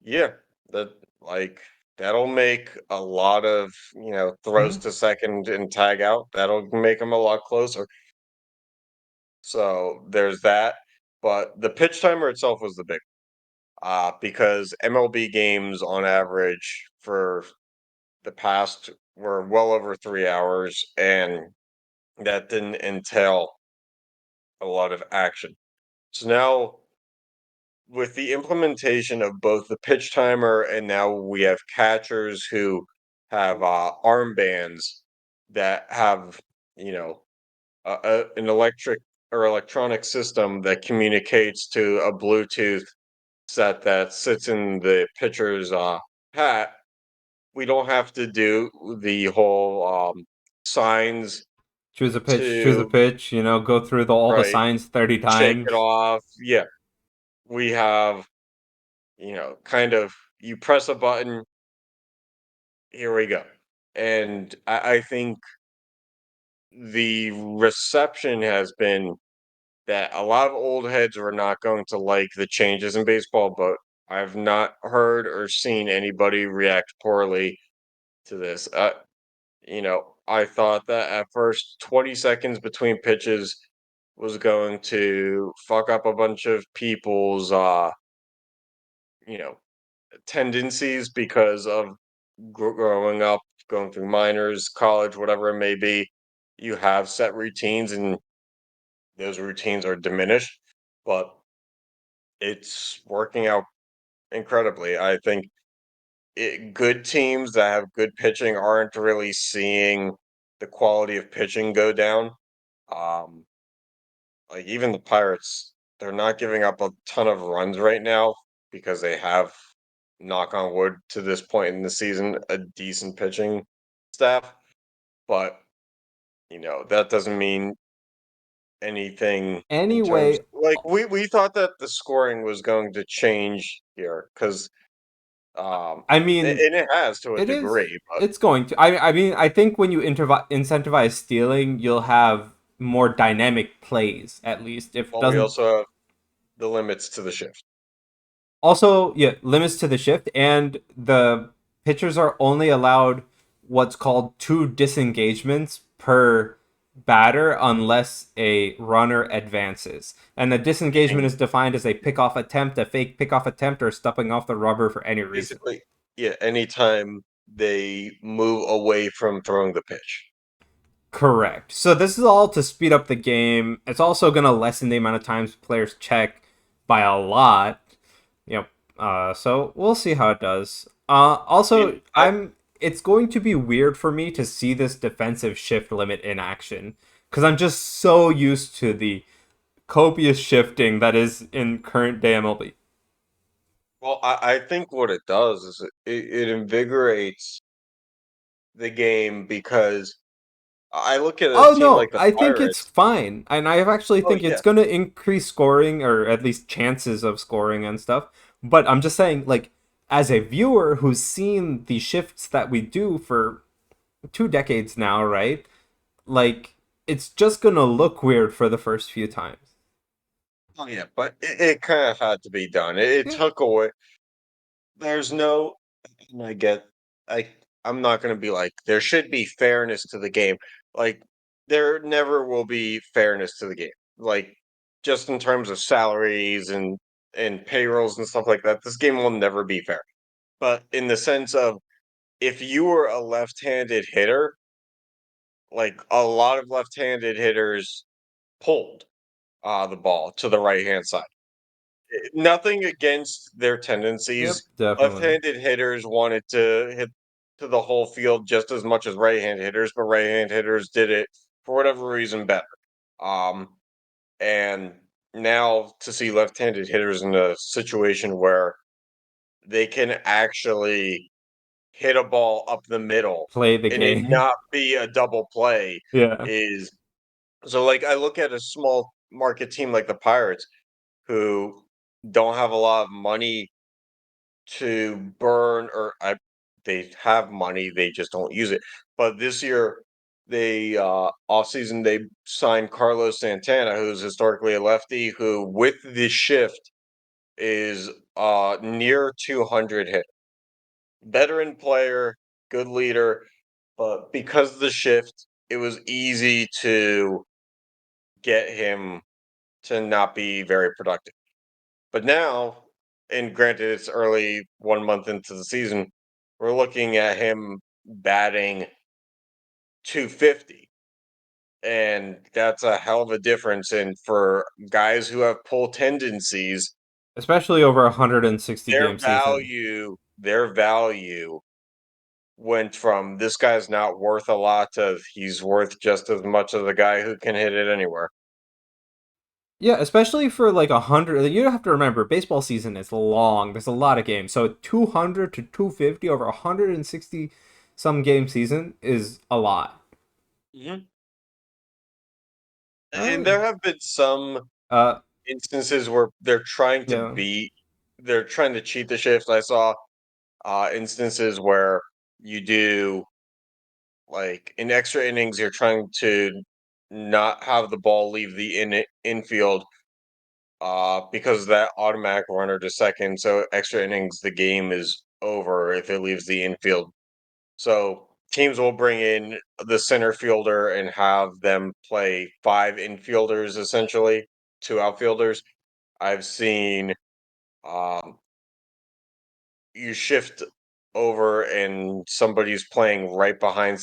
yeah, that like that'll make a lot of throws Hmm. to second and tag out. That'll make them a lot closer. So there's that. But the pitch timer itself was the big, because MLB games on average for the past were well over 3 hours, and that didn't entail a lot of action. So now, with the implementation of both the pitch timer and now we have catchers who have armbands that have, you know, an electric or electronic system that communicates to a Bluetooth set that sits in the pitcher's hat. We don't have to do the whole signs Choose a pitch, choose a to pitch. Go through all the right signs 30 shake it times. off. Yeah, we have, kind of you press a button, here we go. And I think the reception has been that a lot of old heads are not going to like the changes in baseball, but I've not heard or seen anybody react poorly to this. I thought that at first 20 seconds between pitches was going to fuck up a bunch of people's you know, tendencies because of growing up, going through minors, college, whatever it may be. You have set routines and those routines are diminished, but it's working out incredibly. I think good teams that have good pitching aren't really seeing the quality of pitching go down. Um, like even the Pirates, they're not giving up a ton of runs right now because they have, knock on wood, to this point in the season, a decent pitching staff. But that doesn't mean anything in terms Anyway, like we thought that the scoring was going to change here because I mean, and it has to a it is. degree, but It's going to. I mean, I think when you incentivize stealing, you'll have more dynamic plays. At least if it we doesn't. also have the limits to the shift. Also, yeah, limits to the shift, and the pitchers are only allowed what's called two disengagements per batter unless a runner advances. And the disengagement Meaning is defined as a pickoff attempt, a fake pickoff attempt, or stepping off the rubber for any reason. basically, yeah, anytime they move away from throwing the pitch. Correct. So this is all to speed up the game. It's also going to lessen the amount of times players check by a lot. Yep. So we'll see how it does. I mean, Also, I I'm. It's going to be weird for me to see this defensive shift limit in action because I'm just so used to the copious shifting that is in current day MLB. well, I think what it does is it invigorates the game because I look at a Oh team like no, the I think it's Pirates. fine, and I actually Oh think yeah, it's going to increase scoring or at least chances of scoring and stuff. But I'm just saying, like, as a viewer who's seen the shifts that we do for 2 decades now, right? Like, it's just gonna look weird for the first few times. oh yeah, but it kind of had to be done. It Yeah. took away. There's no, and I, I'm not gonna be like there should be fairness to the game. Like there never will be fairness to the game. Like just in terms of salaries and payrolls and stuff like that, this game will never be fair. But in the sense of if you were a left-handed hitter, like a lot of left-handed hitters pulled the ball to the right-hand side. Nothing against their Yep, tendencies. definitely. Left-handed hitters wanted to hit to the whole field just as much as right-hand hitters, but right-hand hitters did it for whatever reason better. Um, and now to see left-handed hitters in a situation where they can actually hit a ball up the middle Play the and it game. not be a double play Yeah. is so like I look at a small market team like the Pirates who don't have a lot of money to burn or they have money, they just don't use it. But this year they offseason they signed Carlos Santana, who's historically a lefty, who with the shift is near 200 hit. Veteran player, good leader, but because of the shift, it was easy to get him to not be very productive. But now, and granted, it's early 1 month into the season, we're looking at him batting 250. And that's a hell of a difference. And for guys who have pull tendencies, Especially over a 160 game season. their value went from this guy's not worth a lot to he's worth just as much as a guy who can hit it anywhere. Yeah, especially for like 100. You have to remember, baseball season is long. There's a lot of games. So 200 to 250 over 160 some game season is a lot. Mhm. All And right. there have been some Uh, instances where Yeah. they're trying to cheat the shift. I saw instances where you do like in extra innings, you're trying to not have the ball leave the infield because of that automatic runner to second. So extra innings, the game is over if it leaves the infield. So teams will bring in the center fielder and have them play five infielders essentially, two outfielders. I've seen um, you shift over and somebody's playing right behind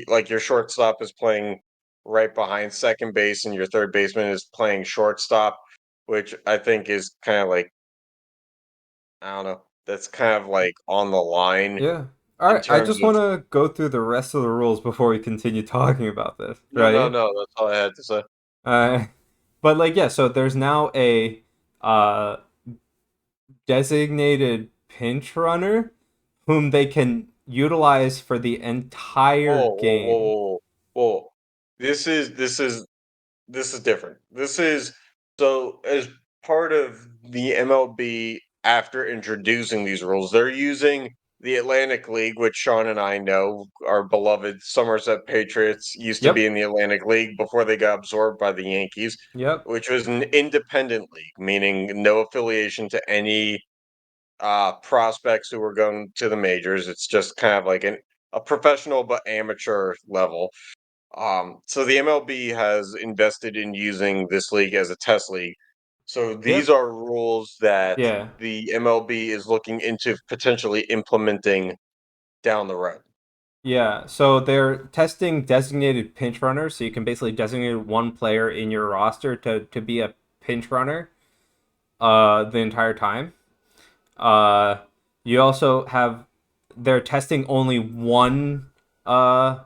like your shortstop is playing right behind second base and your third baseman is playing shortstop, which I think is kind of like I don't know, that's kind of like on the line Yeah. All in right. I terms just of want to go through the rest of the rules before we continue talking about this, no, right? no, that's all I had to say. Uh, but like, yeah. So there's now a uh designated pinch runner whom they can utilize for the entire Whoa, whoa, whoa, game. whoa, whoa. This is different. This is so as part of the MLB after introducing these rules, they're using the Atlantic League, which Sean and I know, our beloved Somerset Patriots used to be Yep. in the Atlantic League before they got absorbed by the Yankees, Yep. which was an independent league, meaning no affiliation to any prospects who were going to the majors. It's just kind of like a professional but amateur level. So the MLB has invested in using this league as a test league. So these Yep. are rules that Yeah. the MLB is looking into potentially implementing down the road. Yeah, so they're testing designated pinch runners, so you can basically designate one player in your roster to be a pinch runner the entire time. Uh you also have they're testing only one uh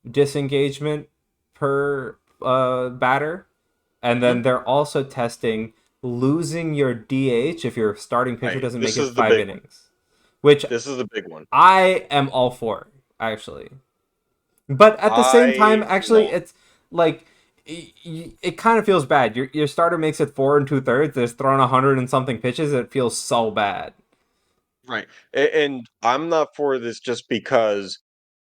disengagement per batter, and then Mhm. they're also testing losing your DH if your starting pitcher Right. doesn't make This it is the 5 big one. innings, which This is the big one. I am all for actually. But at the same I time, am actually, not. it's like it kind of feels bad. Your starter makes it 4 2/3. There's thrown 100 and something pitches. It feels so bad. Right. And I'm not for this just because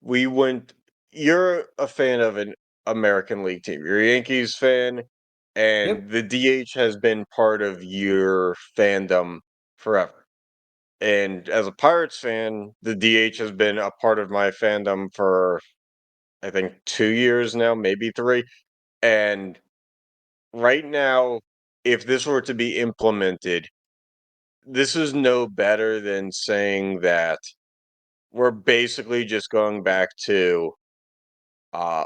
we went you're a fan of an American League team. You're a Yankees fan, Yep. and the DH has been part of your fandom forever. And as a Pirates fan, the DH has been a part of my fandom for I think 2 years now, maybe three. And right now, if this were to be implemented, this is no better than saying that we're basically just going back to uh,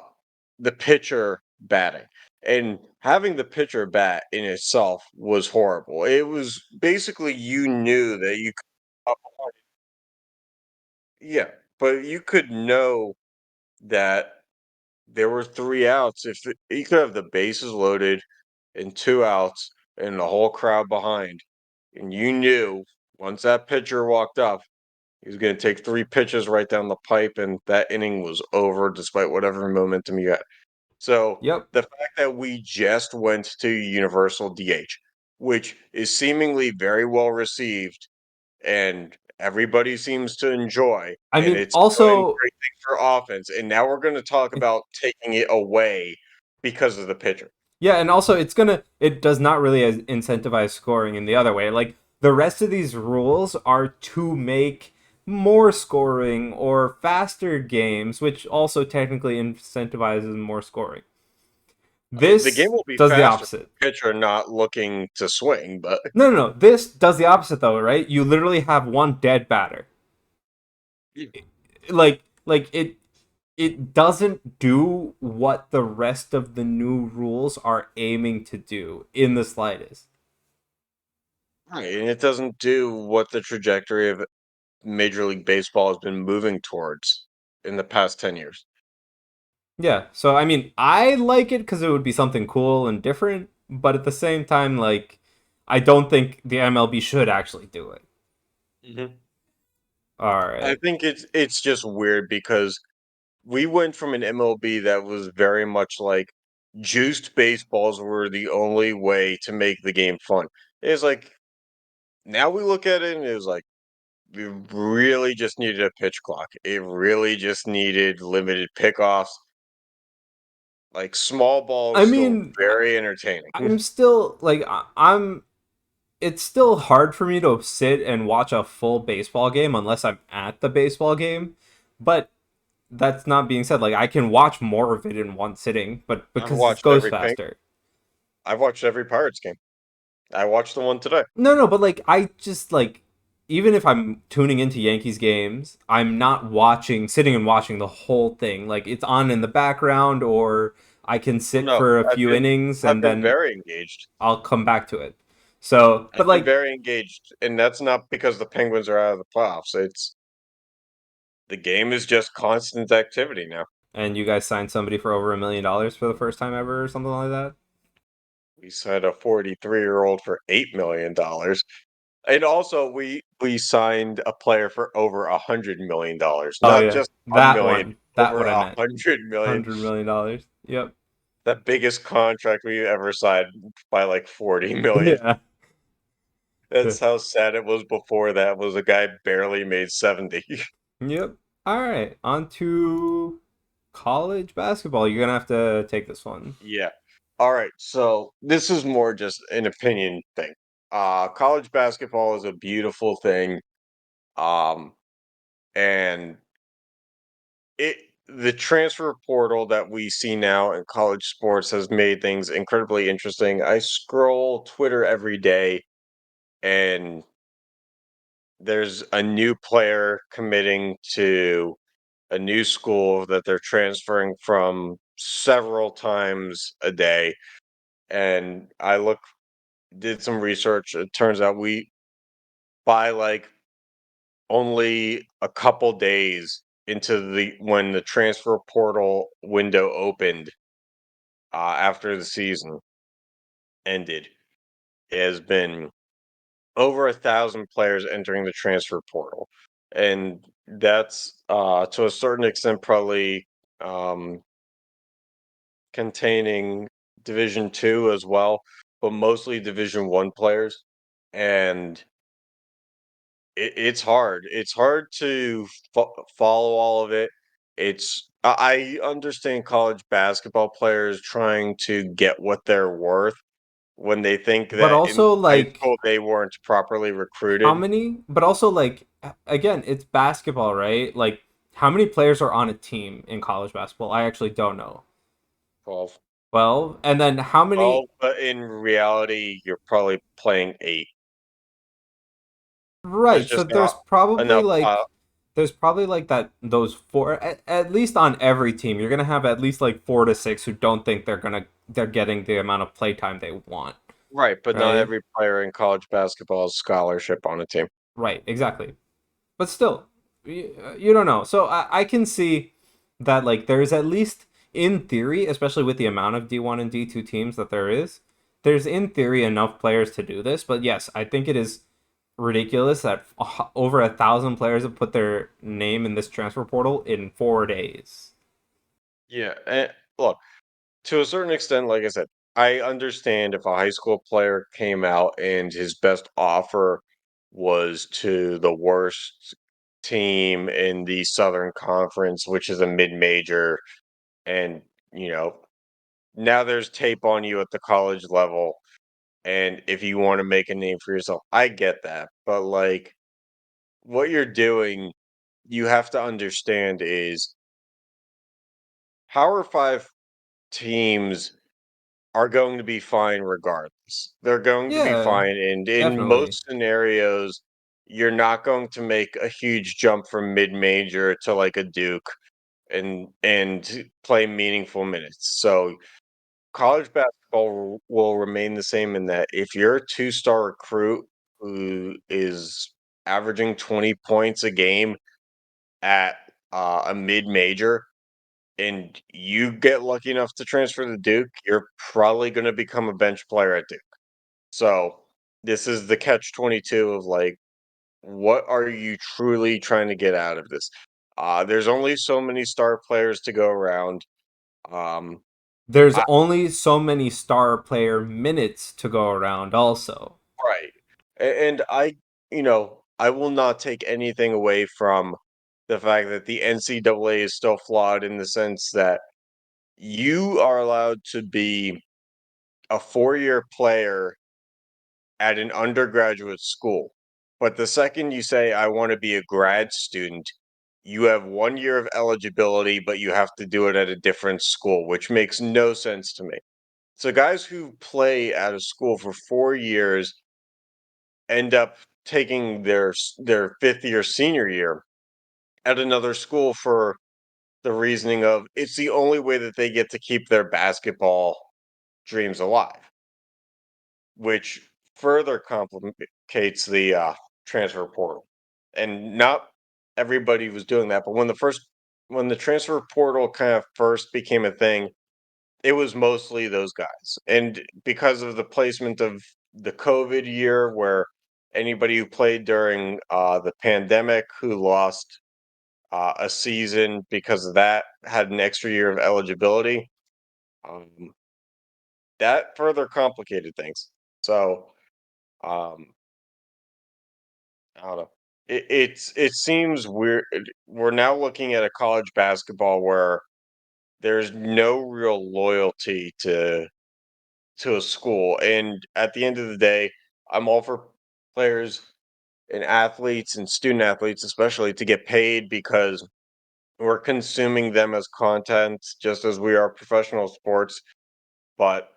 the pitcher batting. And having the pitcher bat in itself was horrible. It was basically you knew that you could, yeah, but you could know that there were three outs. You could have the bases loaded and two outs and the whole crowd behind, and you knew once that pitcher walked up, he was going to take three pitches right down the pipe, and that inning was over, despite whatever momentum you had. So Yep. the fact that we just went to Universal DH, which is seemingly very well received and everybody seems to enjoy, I and mean, it's doing also, great things for offense. And now we're going to talk about taking it away because of the pitcher. yeah, and also it does not really incentivize scoring in the other way. Like the rest of these rules are to make more scoring or faster games, which also technically incentivizes more scoring. I mean, the game This will be does the faster with opposite. the pitcher not looking to swing, but No, no, no. This does the opposite though, right? You literally have one dead batter. Like it doesn't do what the rest of the new rules are aiming to do in the slightest. right, and it doesn't do what the trajectory of Major League Baseball has been moving towards in the past 10 years. Yeah, so I mean, I like it because it would be something cool and different, but at the same time, like, I don't think the MLB should actually do it. Mhm. All I right. think it's just weird because we went from an MLB that was very much like juiced baseballs were the only way to make the game fun. It's like now we look at it and it was like we really just needed a pitch clock. It really just needed limited pickoffs. Like small ball I is still mean, very entertaining. I'm still like I'm it's still hard for me to sit and watch a full baseball game unless I'm at the baseball game. But that's not being said. Like I can watch more of it in one sitting, but I've because it watched goes every pink. faster. I've watched every Pirates game. I watched the one today. No, but like I just like even if I'm tuning into Yankees games, I'm not sitting and watching the whole thing. Like it's on in the background, or I can Oh sit no, for a few innings I've and been then very engaged. I'll come back to it. So, but I've been like, very engaged, and that's not because the Penguins are out of the playoffs. It's the game is just constant activity now. and you guys signed somebody for over $1 million for the first time ever, or something like that. We signed a 43-year-old for $8 million, and also we signed a player for over $100 million, Oh not yeah, just a million, that over what I a meant. 100 million. $100 million. Yep. The biggest contract we ever signed by like 40 million. Yeah. That's how sad it was before that was a guy barely made 70. Yep. All right, on to college basketball. You're gonna have to take this one. Yeah. All right. So this is more just an opinion thing. College basketball is a beautiful thing. Um, and it the transfer portal that we see now in college sports has made things incredibly interesting. I scroll Twitter every day and there's a new player committing to a new school that they're transferring from several times a day. And I did some research. It turns out we by like only a couple days into the when the transfer portal window opened after the season ended, it has been over 1,000 players entering the transfer portal, and that's to a certain extent probably um, containing Division 2 as well, but mostly Division 1 players, and it's hard. It's hard to follow all of it. I understand college basketball players trying to get what they're worth when they think But that in also high like school they weren't properly how recruited. many? But also like again, it's basketball, right? Like how many players are on a team in college basketball? I actually don't know. 12. 12, and then how many? 12, but in reality, you're probably playing 8. There's Right. So just not enough. there's probably like that those four at least on every team. You're gonna have at least like 4 to 6 who don't think they're getting the amount of playtime they want. Right, but not Right. every player in college basketball is scholarship on a team. Right. Exactly. But still, you don't know. So I can see that like there's at least in theory, especially with the amount of D1 and D2 teams that there is, there's in theory enough players to do this. But yes, I think it is ridiculous that over 1,000 players have put their name in this transfer portal in 4 days. Yeah, and look, to a certain extent, like I said, I understand if a high school player came out and his best offer was to the worst team in the Southern Conference, which is a mid-major, and you know, now there's tape on you at the college level, and if you want to make a name for yourself, I get that. But like what you're doing, you have to understand is Power 5 teams are going to be fine regardless. They're going to be Yeah, fine, and in definitely. most scenarios, you're not going to make a huge jump from mid-major to like a Duke and play meaningful minutes. So college basketball will remain the same in that if you're a two-star recruit who is averaging 20 points a game at a mid-major, and you get lucky enough to transfer to Duke, you're probably going to become a bench player at Duke. So this is the catch 22 of like, what are you truly trying to get out of this? There's only so many star players to go around. Um, there's I, only so many star player minutes to go around also. right. And I will not take anything away from the fact that the NCAA is still flawed in the sense that you are allowed to be a 4-year player at an undergraduate school. But the second you say, I want to be a grad student, you have 1 year of eligibility, but you have to do it at a different school, which makes no sense to me. So guys who play at a school for 4 years end up taking their 5th year senior year at another school for the reasoning of it's the only way that they get to keep their basketball dreams alive, which further complicates the transfer portal. And not everybody was doing that, but when the transfer portal kind of first became a thing, it was mostly those guys. And because of the placement of the COVID year, where anybody who played during the pandemic who lost a season because of that had an extra year of eligibility, um, that further complicated things. So um, I don't know. It seems weird. We're now looking at a college basketball where there's no real loyalty to a school, and at the end of the day, I'm all for players and athletes and student athletes, especially, to get paid because we're consuming them as content, just as we are professional sports. But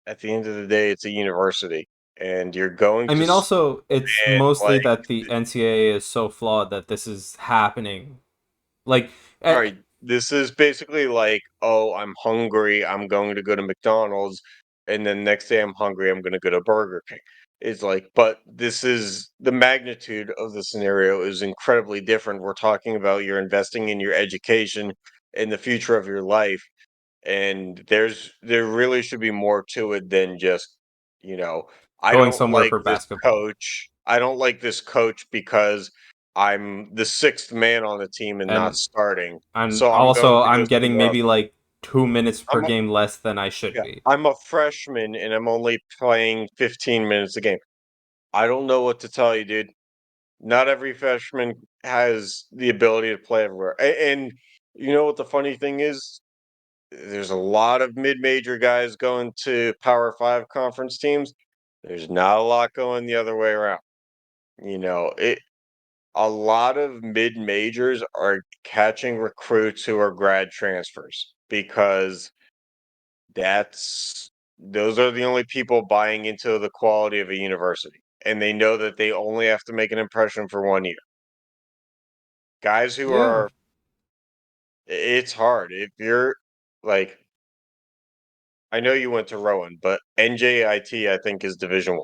at the end of the day, it's a university, and you're going I to mean, also, it's and mostly like. that the NCAA is so flawed that this is happening. Like, eh, Right. This is basically like, oh, I'm hungry. I'm going to go to McDonald's, and then next day I'm hungry. I'm going to go to Burger King. It's like, but this is the magnitude of the scenario is incredibly different. We're talking about you're investing in your education and the future of your life, and there really should be more to it than just, you know, I going don't somewhere like for this basketball. coach. I don't like this coach because I'm the sixth man on the team and not And starting. and So I'm going also, to go I'm getting somewhere else. maybe like 2 minutes per I'm a, game less than I should yeah, be. I'm a freshman and I'm only playing 15 minutes a game. I don't know what to tell you, dude. Not every freshman has the ability to play everywhere. And you know what the funny thing is? There's a lot of mid-major guys going to Power 5 conference teams. There's not a lot going the other way around. It a lot of mid-majors are catching recruits who are grad transfers because those are the only people buying into the quality of a university. And they know that they only have to make an impression for 1 year. Guys who Yeah. are it's hard. If you're like I know you went to Rowan, but NJIT I think is Division 1.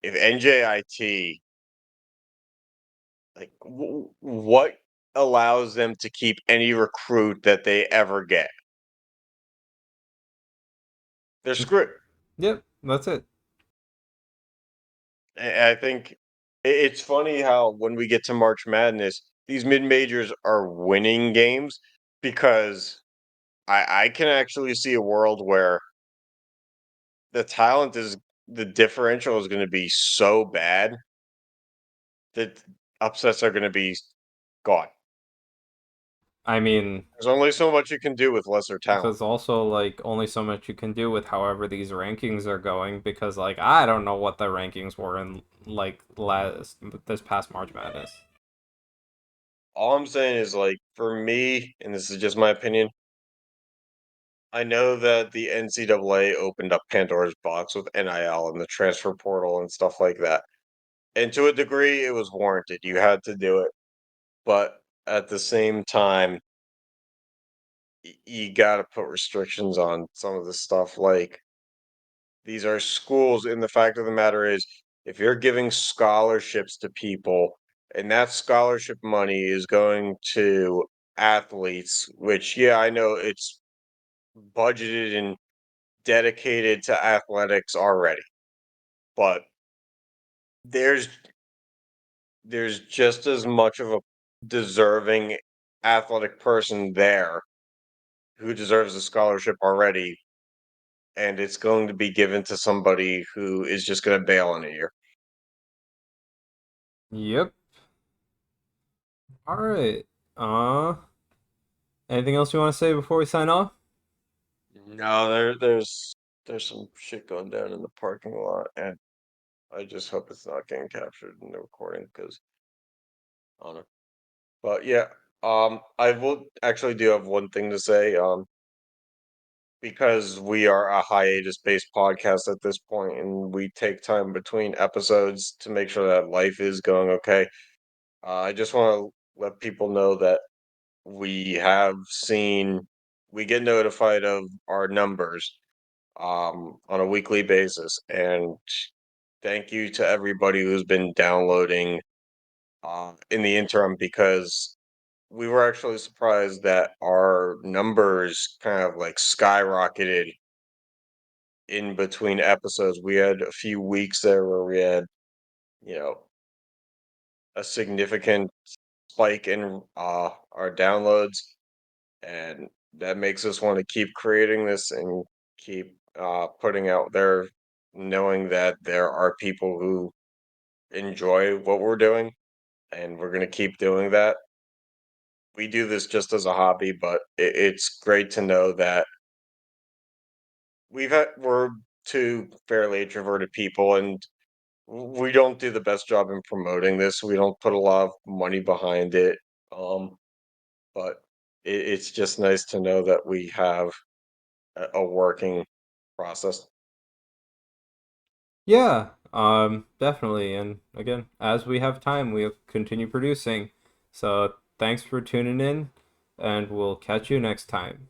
If NJIT, like, what allows them to keep any recruit that they ever get? They're screwed. Yep, that's it. I think it's funny how when we get to March Madness, these mid majors are winning games because I can actually see a world where the talent is the differential is going to be so bad that upsets are going to be gone. I mean, There's only so much you can do with lesser talent. there's also like only so much you can do with however these rankings are going because like I don't know what the rankings were in like last this past March Madness. All I'm saying is, like, for me, and this is just my opinion, I know that the NCAA opened up Pandora's box with NIL and the transfer portal and stuff like that. And to a degree, it was warranted. You had to do it. But at the same time, you got to put restrictions on some of the stuff. Like, these are schools, and the fact of the matter is, if you're giving scholarships to people, and that scholarship money is going to athletes, which, yeah, I know it's budgeted and dedicated to athletics already, but there's there's just as much of a deserving athletic person there who deserves a scholarship already, and it's going to be given to somebody who is just going to bail in a year. Yep. All right. Uh, Anything else you want to say before we sign off? No, there's some shit going down in the parking lot, and I just hope it's not getting captured in the recording because I don't know. But yeah, I will actually do have one thing to say. Because we are a hiatus-based podcast at this point, and we take time between episodes to make sure that life is going okay. I just want to let people know that we have seen, we get notified of our numbers on a weekly basis, and thank you to everybody who's been downloading in the interim because we were actually surprised that our numbers kind of like skyrocketed in between episodes. We had a few weeks there where we had, you know, a significant spike in our downloads, and that makes us want to keep creating this and keep putting out there, knowing that there are people who enjoy what we're doing, and we're going to keep doing that. We do this just as a hobby, but it's great to know that we're two fairly introverted people, and we don't do the best job in promoting this. We don't put a lot of money behind it. Um, but it's just nice to know that we have a working process. Yeah, definitely. And again, as we have time, we'll continue producing. So thanks for tuning in, and we'll catch you next time.